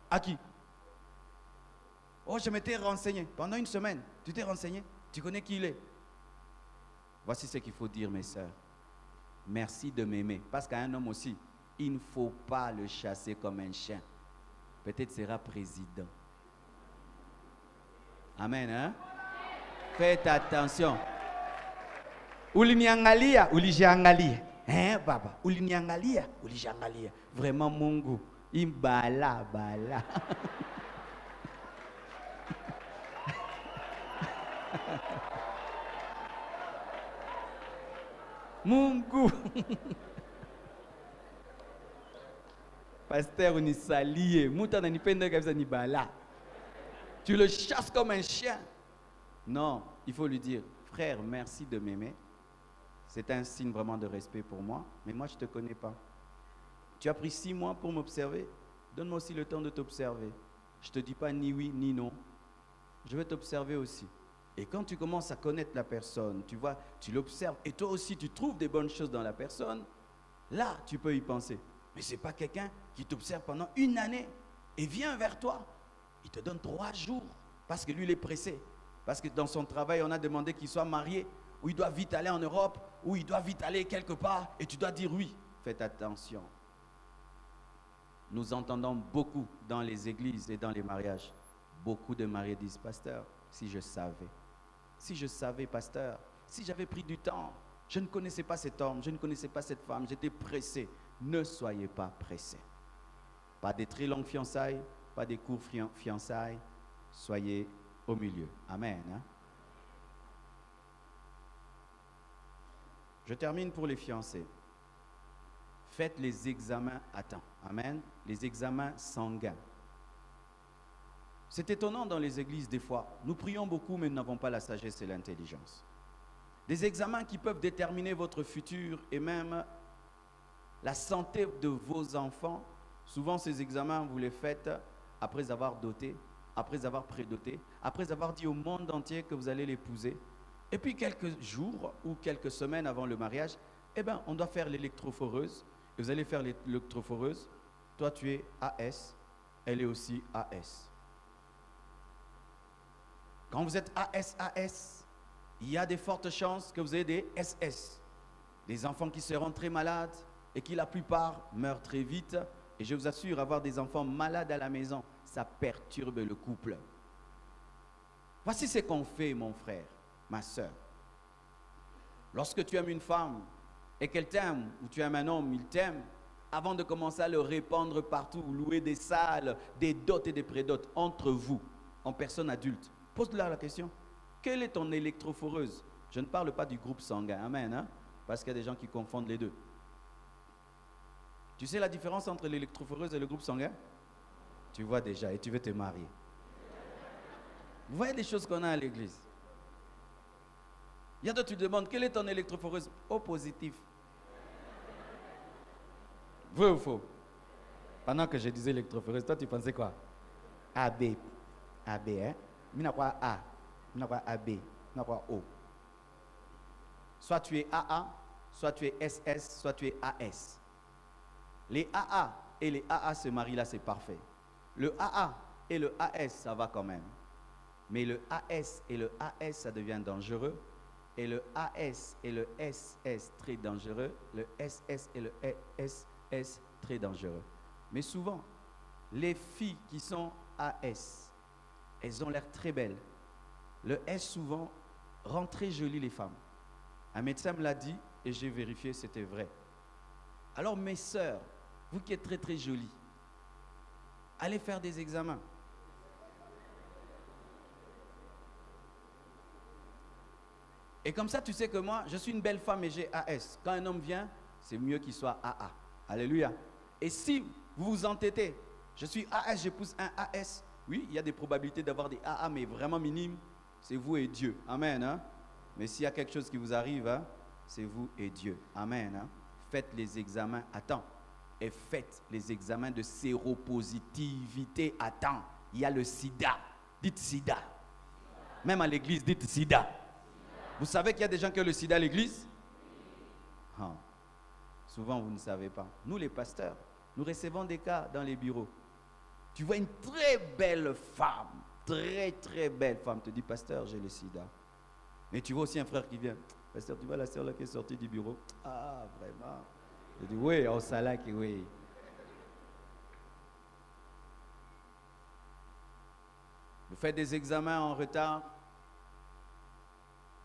À qui? Oh, je m'étais renseigné. Pendant 1 semaine, tu t'es renseigné? Tu connais qui il est? Voici ce qu'il faut dire, mes sœurs. Merci de m'aimer. Parce qu'à un homme aussi, il ne faut pas le chasser comme un chien. Peut-être sera président. Amen, hein? Faites attention. Uliniangalia, ulijangalia. Hein, baba? Uliniangalia, ulijangalia. Vraiment, Mungu. Imbala, bala. Mungu. Pasteur unisalie. Muta nanipenda kabisa ni bala. Tu le chasses comme un chien. Non, il faut lui dire, frère, merci de m'aimer. C'est un signe vraiment de respect pour moi. Mais moi, je ne te connais pas. Tu as pris 6 mois pour m'observer. Donne-moi aussi le temps de t'observer. Je ne te dis pas ni oui ni non. Je vais t'observer aussi. Et quand tu commences à connaître la personne, tu vois, tu l'observes, et toi aussi tu trouves des bonnes choses dans la personne, là tu peux y penser. Mais ce n'est pas quelqu'un qui t'observe pendant 1 année et vient vers toi. Il te donne 3 jours parce que lui il est pressé. Parce que dans son travail on a demandé qu'il soit marié, ou il doit vite aller en Europe, ou il doit vite aller quelque part, et tu dois dire oui. Faites attention. Nous entendons beaucoup dans les églises et dans les mariages. Beaucoup de mariés disent, pasteur, si je savais, pasteur, si j'avais pris du temps, je ne connaissais pas cet homme, je ne connaissais pas cette femme, j'étais pressé. Ne soyez pas pressés. Pas des très longues fiançailles, pas des courtes fiançailles, soyez au milieu. Amen. Hein? Je termine pour les fiancés. Faites les examens à temps. Amen. Les examens sanguins. C'est étonnant dans les églises des fois. Nous prions beaucoup, mais nous n'avons pas la sagesse et l'intelligence. Des examens qui peuvent déterminer votre futur et même la santé de vos enfants. Souvent, ces examens, vous les faites après avoir doté, après avoir prédoté, après avoir dit au monde entier que vous allez l'épouser. Et puis, quelques jours ou quelques semaines avant le mariage, eh bien, on doit faire l'électrophoreuse. Et vous allez faire l'électrophoreuse. Toi, tu es AS. Elle est aussi AS. Quand vous êtes AS, il y a de fortes chances que vous ayez des SS. Des enfants qui seront très malades et qui, la plupart, meurent très vite. Et je vous assure, avoir des enfants malades à la maison, ça perturbe le couple. Voici ce qu'on fait, mon frère, ma soeur. Lorsque tu aimes une femme et qu'elle t'aime, ou tu aimes un homme, il t'aime, avant de commencer à le répandre partout, louer des salles, des dots et des prédots entre vous, en personne adulte, pose-leur la question. Quelle est ton électrophoreuse? Je ne parle pas du groupe sanguin, amen, hein? Parce qu'il y a des gens qui confondent les deux. Tu sais la différence entre l'électrophoreuse et le groupe sanguin? Tu vois déjà, et tu veux te marier. Vous voyez des choses qu'on a à l'église. Il y a d'autres, tu te demandes, quelle est ton électrophoreuse? Oh, positif. Vrai ou faux? Pendant que je disais électrophoreuse, toi tu pensais quoi? AB. AB, hein? Il n'y a pas A. Il n'y a pas AB. Il n'y a pas O. Soit tu es AA, soit tu es SS, soit tu es AS. Les AA et les AA se marient là, c'est parfait. Le AA et le AS, ça va quand même. Mais le AS et le AS, ça devient dangereux. Et le AS et le SS, très dangereux. Le SS et le SS, très dangereux. Mais souvent, les filles qui sont AS, elles ont l'air très belles. Le S, souvent, rend très jolies les femmes. Un médecin me l'a dit et j'ai vérifié, c'était vrai. Alors, mes sœurs, vous qui êtes très très jolies, allez faire des examens. Et comme ça, tu sais que moi, je suis une belle femme et j'ai AS. Quand un homme vient, c'est mieux qu'il soit AA. Alléluia. Et si vous vous entêtez, je suis AS, j'épouse un AS. Oui, il y a des probabilités d'avoir des AA, mais vraiment minimes. C'est vous et Dieu. Amen. Hein? Mais s'il y a quelque chose qui vous arrive, hein, c'est vous et Dieu. Amen. Hein? Faites les examens à temps. Et faites les examens de séropositivité à temps. Il y a le sida. Dites sida. Même à l'église, dites sida. Vous savez qu'il y a des gens qui ont le sida à l'église? Ah. Souvent, vous ne savez pas. Nous, les pasteurs, nous recevons des cas dans les bureaux. Tu vois une très belle femme, très très belle femme, te dit, pasteur, j'ai le sida. Mais tu vois aussi un frère qui vient, pasteur, tu vois la sœur là qui est sortie du bureau? Ah, vraiment? Je dis, oui, au salaire, oui. Vous faites des examens en retard,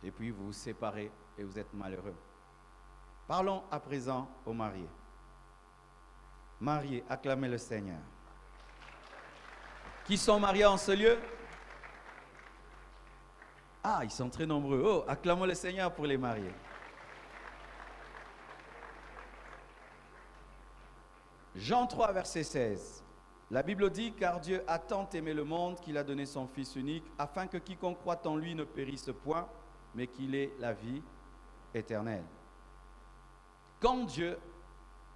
et puis vous vous séparez et vous êtes malheureux. Parlons à présent aux mariés. Mariés, acclamez le Seigneur. Qui sont mariés en ce lieu? Ah, ils sont très nombreux. Oh, acclamons le Seigneur pour les mariés. Jean 3, verset 16. La Bible dit, car Dieu a tant aimé le monde qu'il a donné son Fils unique, afin que quiconque croit en lui ne périsse point, mais qu'il ait la vie éternelle. Quand Dieu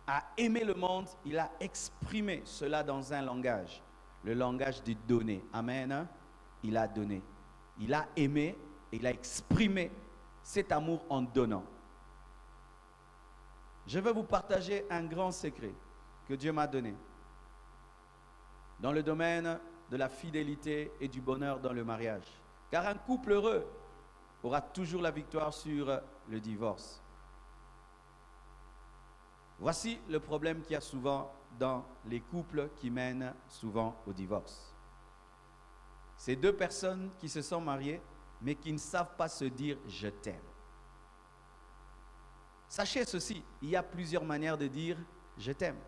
a aimé le monde, il a exprimé cela dans un langage, le langage du donner. Amen. Il a donné. Il a aimé et il a exprimé cet amour en donnant. Je vais vous partager un grand secret que Dieu m'a donné dans le domaine de la fidélité et du bonheur dans le mariage. Car un couple heureux aura toujours la victoire sur le divorce. Voici le problème qu'il y a souvent dans les couples qui mènent souvent au divorce. C'est deux personnes qui se sont mariées, mais qui ne savent pas se dire « je t'aime ». Sachez ceci, il y a plusieurs manières de dire « je t'aime ».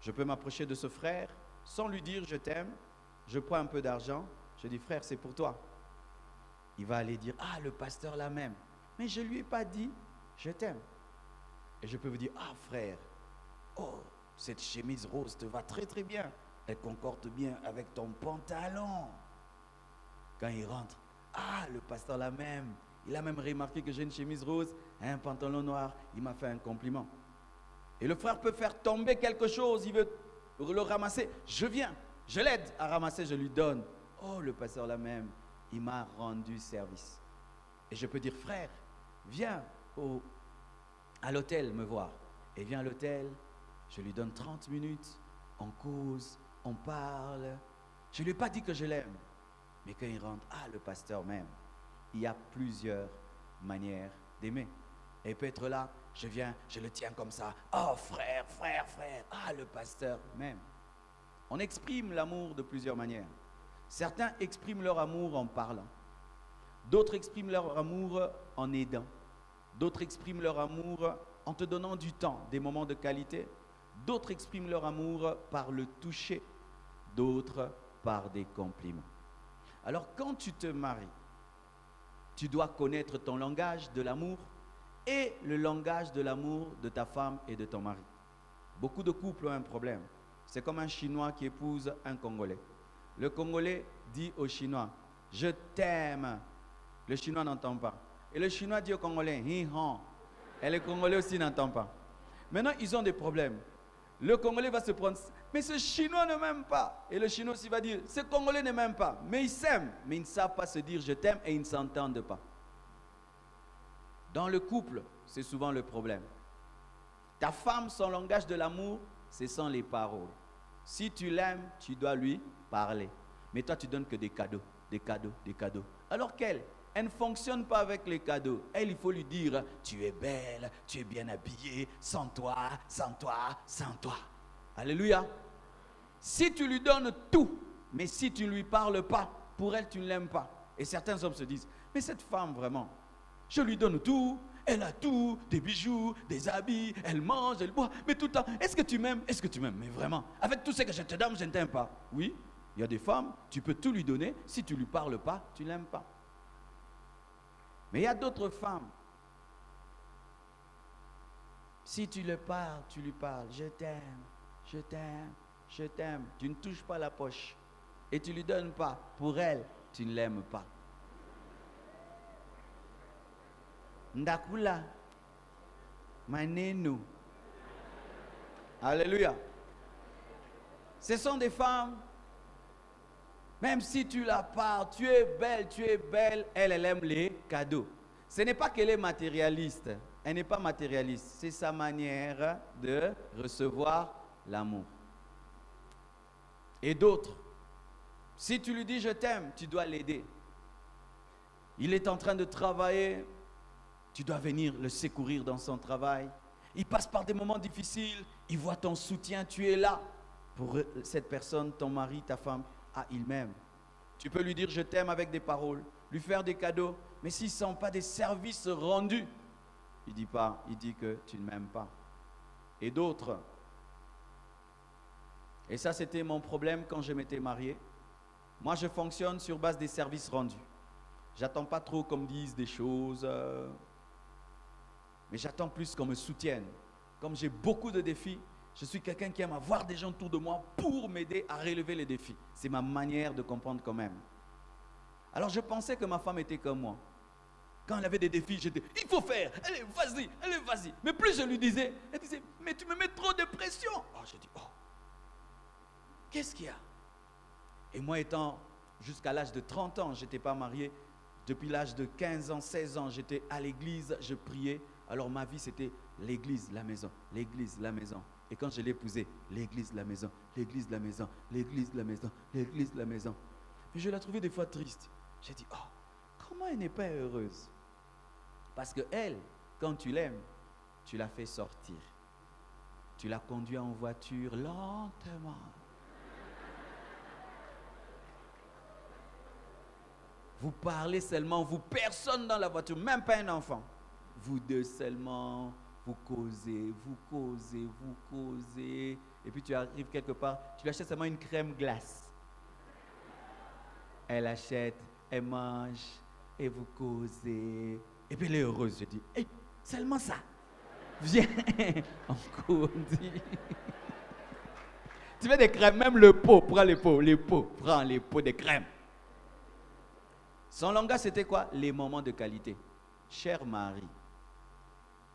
Je peux m'approcher de ce frère sans lui dire « je t'aime ». Je prends un peu d'argent, je dis « frère, c'est pour toi ». Il va aller dire « ah, le pasteur l'a même ». Mais je ne lui ai pas dit « je t'aime ». Et je peux vous dire, ah frère, oh, cette chemise rose te va très très bien. Elle concorde bien avec ton pantalon. Quand il rentre, ah, le pasteur l'a même. Il a même remarqué que j'ai une chemise rose, un pantalon noir. Il m'a fait un compliment. Et le frère peut faire tomber quelque chose, il veut le ramasser. Je viens, je l'aide à ramasser, je lui donne. Oh, le pasteur l'a même. Il m'a rendu service. Et je peux dire, frère, viens à l'hôtel me voir. Et viens à l'hôtel, je lui donne 30 minutes, on cause, on parle. Je ne lui ai pas dit que je l'aime. Mais quand il rentre, ah, le pasteur m'aime. Il y a plusieurs manières d'aimer. Et il peut être là, je viens, je le tiens comme ça. Oh, frère, frère, frère. Ah, le pasteur m'aime. On exprime l'amour de plusieurs manières. Certains expriment leur amour en parlant. D'autres expriment leur amour en aidant. D'autres expriment leur amour en te donnant du temps, des moments de qualité. D'autres expriment leur amour par le toucher. D'autres par des compliments. Alors quand tu te maries, tu dois connaître ton langage de l'amour et le langage de l'amour de ta femme et de ton mari. Beaucoup de couples ont un problème. C'est comme un Chinois qui épouse un Congolais. Le Congolais dit au Chinois, « Je t'aime ». Le Chinois n'entend pas. Et le Chinois dit au Congolais, « Hi han ». Et le Congolais aussi n'entend pas. Maintenant, ils ont des problèmes. Le Congolais va se prendre, « Mais ce Chinois ne m'aime pas ». Et le Chinois aussi va dire, « Ce Congolais ne m'aime pas ». Mais ils s'aiment, mais ils ne savent pas se dire « Je t'aime » et ils ne s'entendent pas. Dans le couple, c'est souvent le problème. Ta femme, son langage de l'amour, c'est sans les paroles. Si tu l'aimes, tu dois lui parler. Mais toi, tu donnes que des cadeaux, des cadeaux, des cadeaux. Alors qu'elle, elle ne fonctionne pas avec les cadeaux. Elle, il faut lui dire, tu es belle, tu es bien habillée, sans toi, sans toi, sans toi. Alléluia. Si tu lui donnes tout, mais si tu ne lui parles pas, pour elle, tu ne l'aimes pas. Et certains hommes se disent, mais cette femme, vraiment, je lui donne tout, elle a tout, des bijoux, des habits, elle mange, elle boit, mais tout le temps, est-ce que tu m'aimes? Est-ce que tu m'aimes? Mais vraiment, avec tout ce que je te donne, je ne t'aime pas. Oui, il y a des femmes, tu peux tout lui donner, si tu ne lui parles pas, tu ne l'aimes pas. Mais il y a d'autres femmes, si tu le parles, tu lui parles, je t'aime, je t'aime, je t'aime, tu ne touches pas la poche et tu ne lui donnes pas, pour elle, tu ne l'aimes pas. Ndakula, manenu. Alléluia. Ce sont des femmes, même si tu la parles, tu es belle, elle aime les cadeaux. Ce n'est pas qu'elle est matérialiste, elle n'est pas matérialiste, c'est sa manière de recevoir l'amour. Et d'autres, si tu lui dis je t'aime, tu dois l'aider. Il est en train de travailler, tu dois venir le secourir dans son travail. Il passe par des moments difficiles, il voit ton soutien, tu es là pour cette personne, ton mari, ta femme. Ah, il m'aime. Tu peux lui dire je t'aime avec des paroles, lui faire des cadeaux, mais s'il ne sent pas des services rendus, il dit pas, il dit que tu ne m'aimes pas. Et d'autres, et ça c'était mon problème quand je m'étais marié, moi je fonctionne sur base des services rendus. J'attends pas trop qu'on me dise des choses, mais j'attends plus qu'on me soutienne. Comme j'ai beaucoup de défis, je suis quelqu'un qui aime avoir des gens autour de moi pour m'aider à relever les défis. C'est ma manière de comprendre quand même. Alors je pensais que ma femme était comme moi. Quand elle avait des défis, j'étais, il faut faire, allez, vas-y. Mais plus je lui disais, elle disait, mais tu me mets trop de pression. Oh, je dis, oh, qu'est-ce qu'il y a? Et moi étant jusqu'à l'âge de 30 ans, je n'étais pas marié. Depuis l'âge de 15 ans, 16 ans, j'étais à l'église, je priais. Alors ma vie, c'était l'église, la maison, l'église, la maison. Et quand je l'ai épousée, l'église, la maison, l'église, la maison, l'église, la maison, l'église, la maison. Mais je la trouvais des fois triste. J'ai dit, oh, comment elle n'est pas heureuse? Parce que elle, quand tu l'aimes, tu la fais sortir. Tu la conduis en voiture lentement. Vous parlez seulement, vous, personne dans la voiture, même pas un enfant. Vous deux seulement, vous causez. Et puis tu arrives quelque part, tu lui achètes seulement une crème glace. Elle achète, elle mange, et vous causez. Et puis elle est heureuse, je dis, hey, seulement ça. Viens, on conduit. Tu veux des crèmes, même le pot, prends les pots, prends les pots de crème. Son langage, c'était quoi? Les moments de qualité. Chère Marie,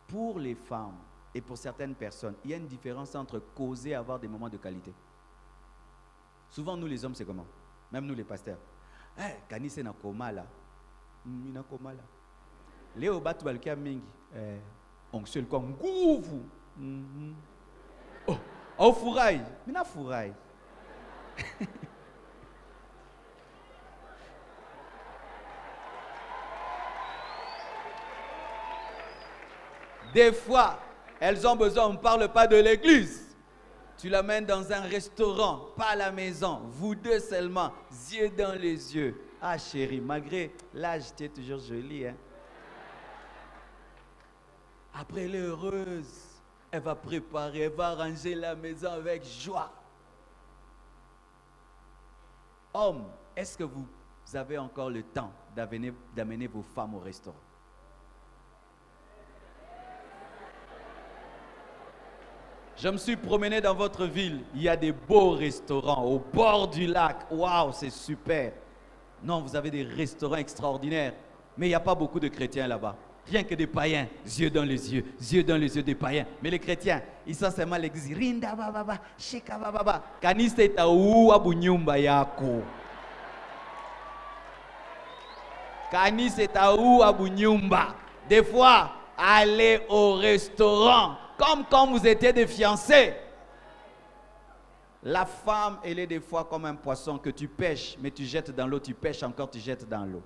pour les femmes et pour certaines personnes, il y a une différence entre causer et avoir des moments de qualité. Souvent, nous les hommes, c'est comment? Même nous les pasteurs. Kani c'est na koma là. Mina koma là. Léo batu balkia mingi. On se le kwa nguvu. Oh, furahi. Mina furahi. Des fois, elles ont besoin, on ne parle pas de l'église. Tu l'amènes dans un restaurant, pas à la maison, vous deux seulement, yeux dans les yeux. Ah chérie, malgré l'âge, tu es toujours jolie. Hein? Après, elle est heureuse. Elle va préparer, elle va ranger la maison avec joie. Homme, est-ce que vous avez encore le temps d'amener vos femmes au restaurant? Je me suis promené dans votre ville. Il y a des beaux restaurants au bord du lac. Waouh, c'est super. Non, vous avez des restaurants extraordinaires. Mais il n'y a pas beaucoup de chrétiens là-bas. Rien que des païens. Yeux dans les yeux des païens. Mais les chrétiens, ils sont seulement l'église. Rinda bababa, shika bababa. Kaniste taou abunyumba yako. Kaniste taou abunyumba. Des fois, allez au restaurant. Comme quand vous étiez des fiancés. La femme, elle est des fois comme un poisson que tu pêches, mais tu jettes dans l'eau, tu pêches encore, tu jettes dans l'eau.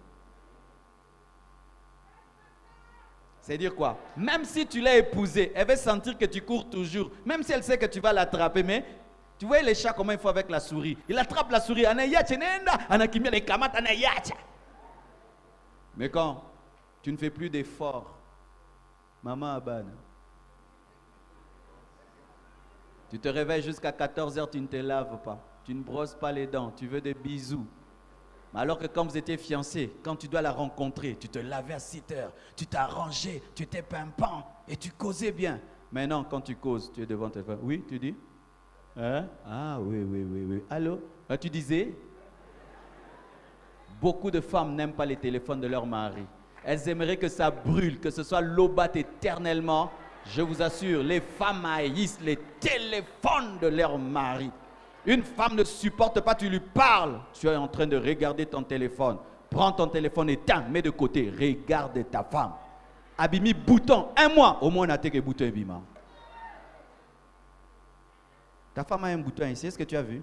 C'est-à-dire quoi? Même si tu l'as épousée, elle va sentir que tu cours toujours. Même si elle sait que tu vas l'attraper, mais tu vois les chats comment ils font avec la souris. Il attrape la souris. Mais quand tu ne fais plus d'efforts, maman abane. Tu te réveilles jusqu'à 14h, tu ne te laves pas. Tu ne brosses pas les dents, tu veux des bisous. Alors que quand vous étiez fiancés, quand tu dois la rencontrer, tu te lavais à 6h, tu t'es arrangé, tu étais pimpant et tu causais bien. Maintenant, quand tu causes, tu es devant tes femmes. Oui, tu dis? Hein? Ah oui. Allô? Tu disais? Beaucoup de femmes n'aiment pas les téléphones de leur mari. Elles aimeraient que ça brûle, que ce soit l'eau batte éternellement. Je vous assure, les femmes haïssent les téléphones de leur mari. Une femme ne supporte pas, tu lui parles. Tu es en train de regarder ton téléphone. Prends ton téléphone, éteins, mets de côté. Regarde ta femme. Abimi bouton, 1 mois. Au moins, on a été que bouton abima. Ta femme a un bouton ici, est-ce que tu as vu?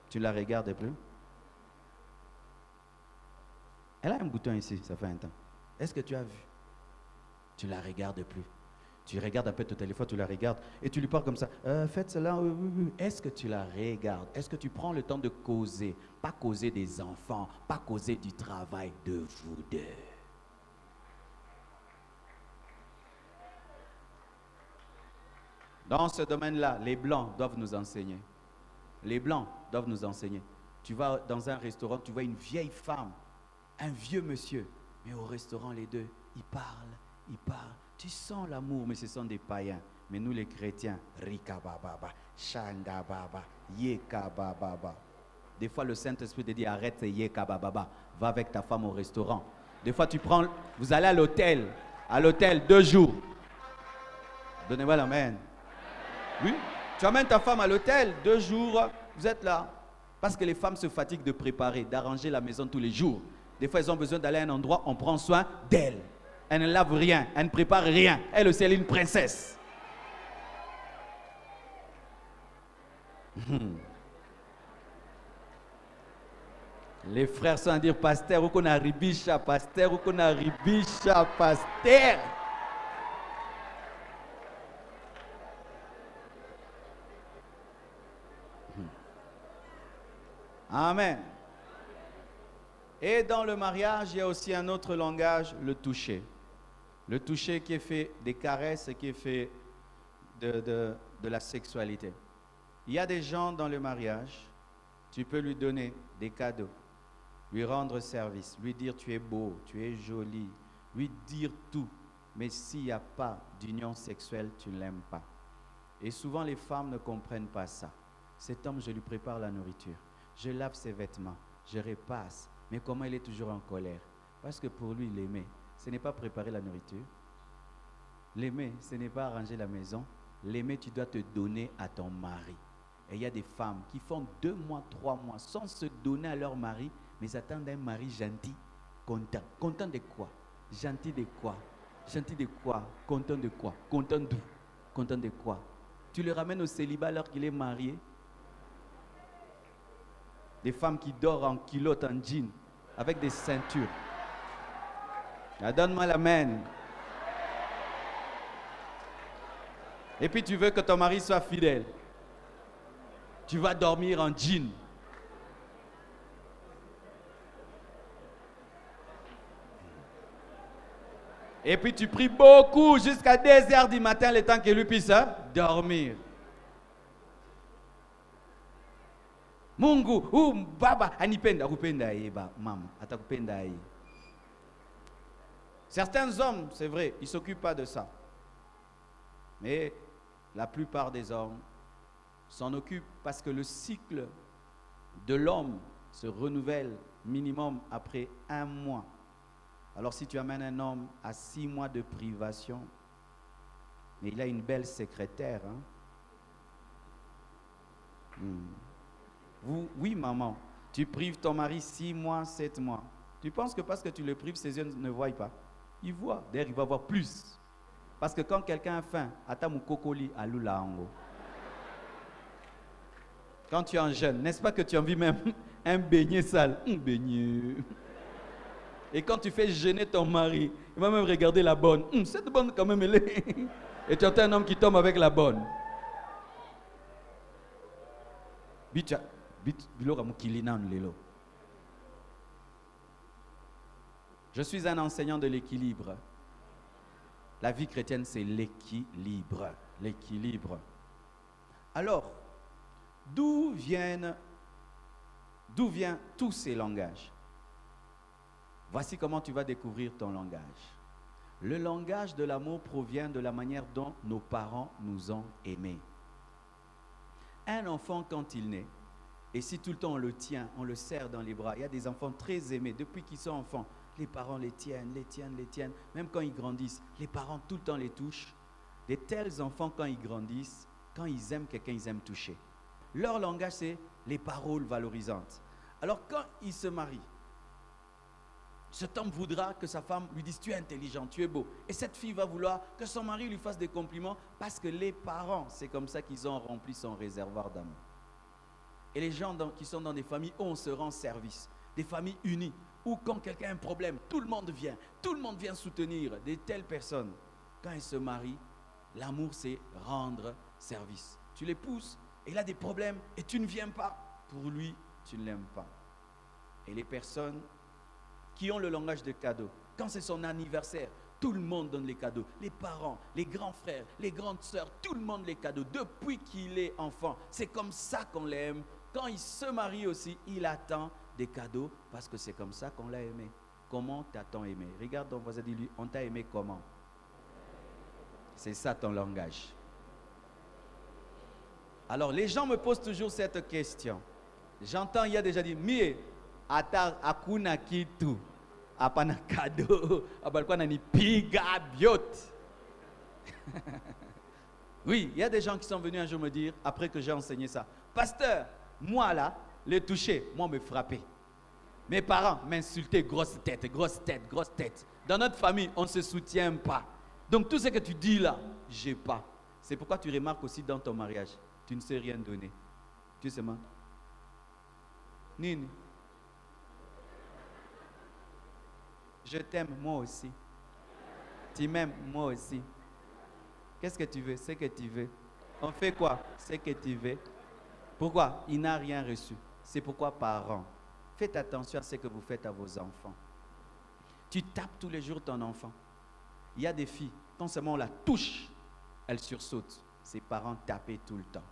Tu la regardes plus? Elle a un bouton ici, ça fait un temps. Est-ce que tu as vu? Tu la regardes plus. Tu regardes un peu ton téléphone, tu la regardes et tu lui parles comme ça. Faites cela, oui. Est-ce que tu la regardes? Est-ce que tu prends le temps de causer? Pas causer des enfants, pas causer du travail de vous deux. Dans ce domaine-là, les Blancs doivent nous enseigner. Les Blancs doivent nous enseigner. Tu vas dans un restaurant, tu vois une vieille femme, un vieux monsieur, mais au restaurant, les deux, ils parlent. Tu sens l'amour, mais ce sont des païens. Mais nous, les chrétiens, Rika Bababa, Shanda Baba, Yeka Bababa. Des fois, le Saint-Esprit te dit, arrête Yeka Bababa, va avec ta femme au restaurant. Des fois, vous allez à l'hôtel 2 jours. Donnez-moi l'amen. Oui, tu amènes ta femme à l'hôtel 2 jours, vous êtes là. Parce que les femmes se fatiguent de préparer, d'arranger la maison tous les jours. Des fois, elles ont besoin d'aller à un endroit, on prend soin d'elles. Elle ne lave rien, elle ne prépare rien. Elle aussi, elle est une princesse. Les frères sont à dire, pasteur, ou qu'on a ribisha, pasteur, ou qu'on a ribisha, pasteur. Amen. Et dans le mariage, il y a aussi un autre langage, le toucher. Le toucher qui est fait des caresses, qui est fait de la sexualité. Il y a des gens dans le mariage, tu peux lui donner des cadeaux, lui rendre service, lui dire tu es beau, tu es joli, lui dire tout. mais s'il n'y a pas d'union sexuelle, tu ne l'aimes pas. Et souvent, les femmes ne comprennent pas ça. Cet homme, je lui prépare la nourriture. Je lave ses vêtements. Je repasse. Mais comment il est toujours en colère? Parce que pour lui, l'aimer, ce n'est pas préparer la nourriture. L'aimer, ce n'est pas arranger la maison. L'aimer, tu dois te donner à ton mari. Et il y a des femmes qui font 2 mois, 3 mois sans se donner à leur mari, mais attendent un mari gentil, content. Content de quoi? Gentil de quoi? Gentil de quoi? Content de quoi? Content d'où? Content de quoi? Tu le ramènes au célibat alors qu'il est marié. Des femmes qui dorment en culotte, en jean, avec des ceintures. Ah, donne-moi la main. Et puis tu veux que ton mari soit fidèle. Tu vas dormir en jean. Et puis tu pries beaucoup jusqu'à 2h du matin, le temps que lui puisse dormir. Mungu, baba, anipenda, kupenda eba, mama, atakupenda ye. Certains hommes, c'est vrai, ils ne s'occupent pas de ça. Mais la plupart des hommes s'en occupent parce que le cycle de l'homme se renouvelle minimum après 1 mois. Alors si tu amènes un homme à 6 mois de privation, mais il a une belle secrétaire, oui maman, tu prives ton mari 6 mois, 7 mois. Tu penses que parce que tu le prives, ses yeux ne voient pas? Il voit, d'ailleurs il va voir plus. Parce que quand quelqu'un a faim, atamu kokoli alula ango. Quand tu es en jeûne, n'est-ce pas que tu as envie même un beignet sale? Un beignet. Et quand tu fais jeûner ton mari, il va même regarder la bonne. Cette bonne quand même elle est. Et tu entends un homme qui tombe avec la bonne. Je suis un enseignant de l'équilibre. La vie chrétienne, c'est l'équilibre. L'équilibre. Alors, d'où viennent tous ces langages? Voici comment tu vas découvrir ton langage. Le langage de l'amour provient de la manière dont nos parents nous ont aimés. Un enfant, quand il naît, et si tout le temps on le tient, on le serre dans les bras, il y a des enfants très aimés, depuis qu'ils sont enfants, les parents les tiennent, même quand ils grandissent, les parents tout le temps les touchent. De tels enfants, quand ils grandissent, quand ils aiment quelqu'un, ils aiment toucher. Leur langage, c'est les paroles valorisantes. Alors quand ils se marient, cet homme voudra que sa femme lui dise « tu es intelligent, tu es beau ». Et cette fille va vouloir que son mari lui fasse des compliments parce que les parents, c'est comme ça qu'ils ont rempli son réservoir d'amour. Et les gens qui sont dans des familles où on se rend service, des familles unies, où quand quelqu'un a un problème, tout le monde vient soutenir de telles personnes. Quand elles se marient, l'amour c'est rendre service. Tu l'épouses, et il a des problèmes et tu ne viens pas. Pour lui, tu ne l'aimes pas. Et les personnes qui ont le langage de cadeaux, quand c'est son anniversaire, tout le monde donne les cadeaux. Les parents, les grands frères, les grandes sœurs, tout le monde les cadeaux. Depuis qu'il est enfant, c'est comme ça qu'on l'aime. Quand il se marie aussi, il attend des cadeaux parce que c'est comme ça qu'on l'a aimé. Comment t'as-t-on aimé? Regarde ton voisin, dis-lui, on t'a aimé comment? C'est ça ton langage. Alors les gens me posent toujours cette question. J'entends, il y a déjà dit, mie, ata akuna kitu, apana cadeau, abalikuwa nani piga biot. Oui, il y a des gens qui sont venus un jour me dire, après que j'ai enseigné ça, pasteur, moi là, les toucher, moi me frapper. Mes parents m'insultaient, grosse tête, grosse tête, grosse tête. Dans notre famille, on ne se soutient pas. Donc tout ce que tu dis là, j'ai pas. C'est pourquoi tu remarques aussi dans ton mariage, tu ne sais rien donner. Tu sais moi. Nini. Je t'aime, moi aussi. Tu m'aimes, moi aussi. Qu'est-ce que tu veux? Ce que tu veux. On fait quoi? Ce que tu veux. Pourquoi? Il n'a rien reçu. C'est pourquoi, parents, faites attention à ce que vous faites à vos enfants. Tu tapes tous les jours ton enfant. Il y a des filles, quand seulement on la touche, elle sursaute. Ses parents tapaient tout le temps.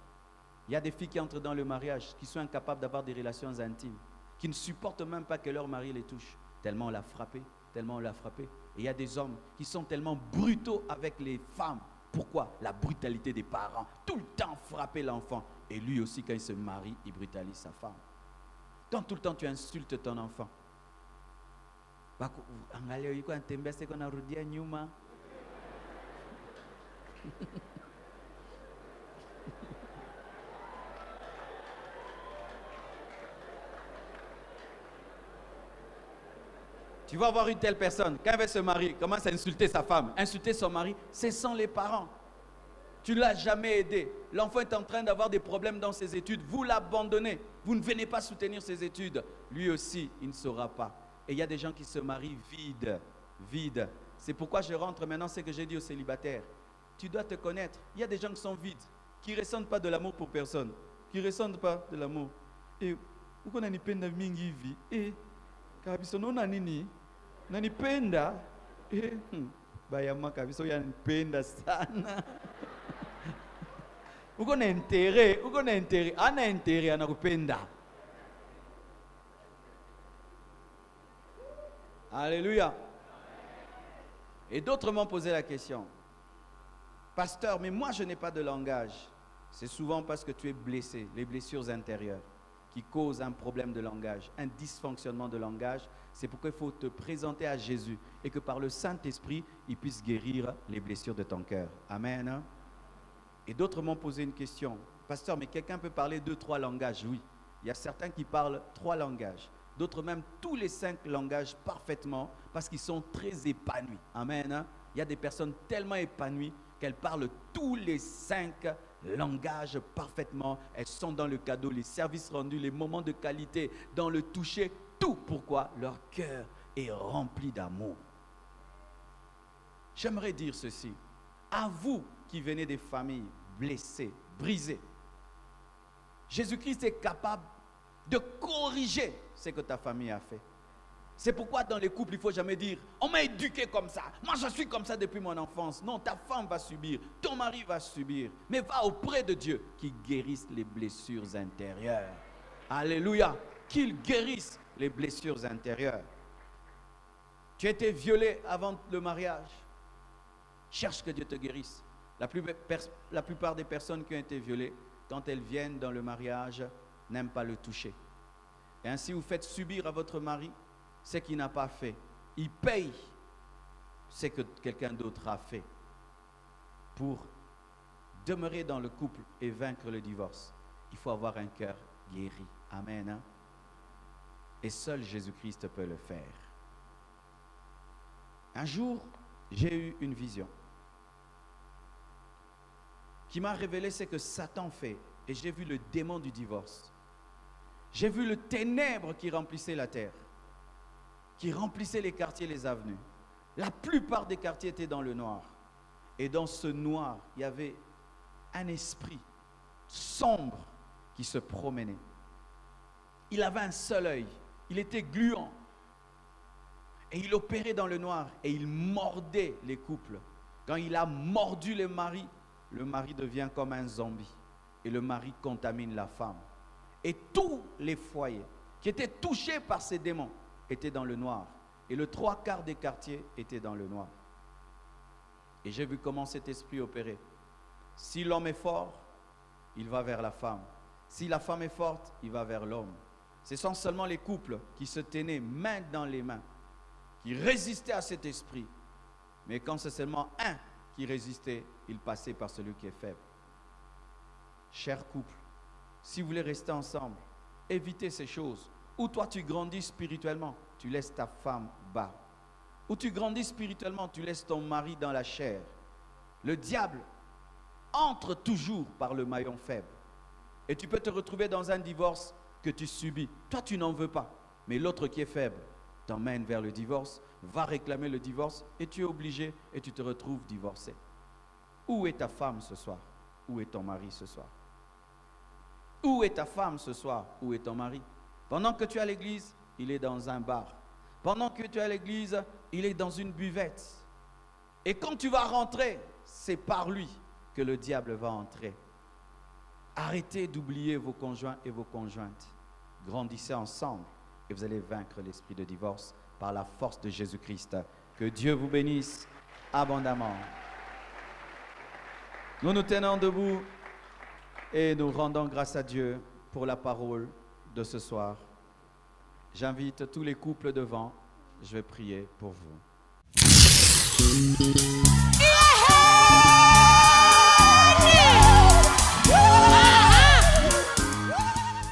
Il y a des filles qui entrent dans le mariage, qui sont incapables d'avoir des relations intimes, qui ne supportent même pas que leur mari les touche. Tellement on l'a frappé, tellement on l'a frappé. Et il y a des hommes qui sont tellement brutaux avec les femmes. Pourquoi? La brutalité des parents. Tout le temps frapper l'enfant. Et lui aussi, quand il se marie, il brutalise sa femme. Quand tout le temps tu insultes ton enfant. Tu vas voir une telle personne, quand elle va se marier, commence à insulter sa femme, insulter son mari, ce sont les parents. Tu ne l'as jamais aidé. L'enfant est en train d'avoir des problèmes dans ses études. Vous l'abandonnez. Vous ne venez pas soutenir ses études. Lui aussi, il ne saura pas. Et il y a des gens qui se marient vides. C'est pourquoi je rentre maintenant, ce que j'ai dit aux célibataires. Tu dois te connaître. Il y a des gens qui sont vides, qui ne ressentent pas de l'amour pour personne, qui ne ressentent pas de l'amour. Et vous connaissez penda mingi vi. Et kabiso no nanini, nani penda. Et bayama kabiso yan penda sana. Uko na intérêt, ana intérêt anakupenda. Alléluia. Et d'autres m'ont posé la question. Pasteur, mais moi je n'ai pas de langage. C'est souvent parce que tu es blessé, les blessures intérieures qui causent un problème de langage, un dysfonctionnement de langage. C'est pourquoi il faut te présenter à Jésus et que par le Saint-Esprit, il puisse guérir les blessures de ton cœur. Amen. Et d'autres m'ont posé une question. Pasteur, mais quelqu'un peut parler 2-3 langages? Oui. Il y a certains qui parlent 3 langages. D'autres même tous les 5 langages parfaitement parce qu'ils sont très épanouis. Amen. Il y a des personnes tellement épanouies qu'elles parlent tous les 5 langages parfaitement. Elles sont dans le cadeau, les services rendus, les moments de qualité, dans le toucher, tout. Pourquoi? Leur cœur est rempli d'amour. J'aimerais dire ceci. À vous qui venez des familles blessées, brisées, Jésus-Christ est capable de corriger ce que ta famille a fait. C'est pourquoi dans les couples, il ne faut jamais dire « on m'a éduqué comme ça, moi je suis comme ça depuis mon enfance ». Non, ta femme va subir, ton mari va subir. Mais va auprès de Dieu qui guérisse les blessures intérieures. Alléluia, qu'il guérisse les blessures intérieures. Tu as été violé avant le mariage. Cherche que Dieu te guérisse. La plupart des personnes qui ont été violées, quand elles viennent dans le mariage, n'aiment pas le toucher. Et ainsi, vous faites subir à votre mari ce qu'il n'a pas fait. Il paye ce que quelqu'un d'autre a fait pour demeurer dans le couple et vaincre le divorce. Il faut avoir un cœur guéri. Amen. Hein? Et seul Jésus-Christ peut le faire. Un jour, j'ai eu une vision qui m'a révélé ce que Satan fait. Et j'ai vu le démon du divorce. J'ai vu le ténèbre qui remplissait la terre, qui remplissait les quartiers, les avenues. La plupart des quartiers étaient dans le noir. Et dans ce noir, il y avait un esprit sombre qui se promenait. Il avait un seul œil. Il était gluant. Et il opérait dans le noir. Et il mordait les couples. Quand il a mordu le mari devient comme un zombie. Et le mari contamine la femme. Et tous les foyers qui étaient touchés par ces démons étaient dans le noir. Et le 3/4 des quartiers étaient dans le noir. Et j'ai vu comment cet esprit opérait. Si l'homme est fort, il va vers la femme. Si la femme est forte, il va vers l'homme. Ce sont seulement les couples qui se tenaient main dans les mains, qui résistaient à cet esprit. Mais quand c'est seulement un qui résistait, il passait par celui qui est faible. Chers couples, si vous voulez rester ensemble, évitez ces choses. Ou toi tu grandis spirituellement, tu laisses ta femme bas. Ou tu grandis spirituellement, tu laisses ton mari dans la chair. Le diable entre toujours par le maillon faible. Et tu peux te retrouver dans un divorce que tu subis. Toi tu n'en veux pas, mais l'autre qui est faible t'emmène vers le divorce, va réclamer le divorce et tu es obligé et tu te retrouves divorcé. Où est ta femme ce soir? Où est ton mari ce soir? Où est ta femme ce soir? Où est ton mari? Pendant que tu es à l'église, il est dans un bar. Pendant que tu es à l'église, il est dans une buvette. Et quand tu vas rentrer, c'est par lui que le diable va entrer. Arrêtez d'oublier vos conjoints et vos conjointes. Grandissez ensemble et vous allez vaincre l'esprit de divorce par la force de Jésus-Christ Que Dieu vous bénisse abondamment. Nous nous tenons debout et nous rendons grâce à Dieu pour la parole de ce soir. J'invite tous les couples devant. Je vais prier pour vous.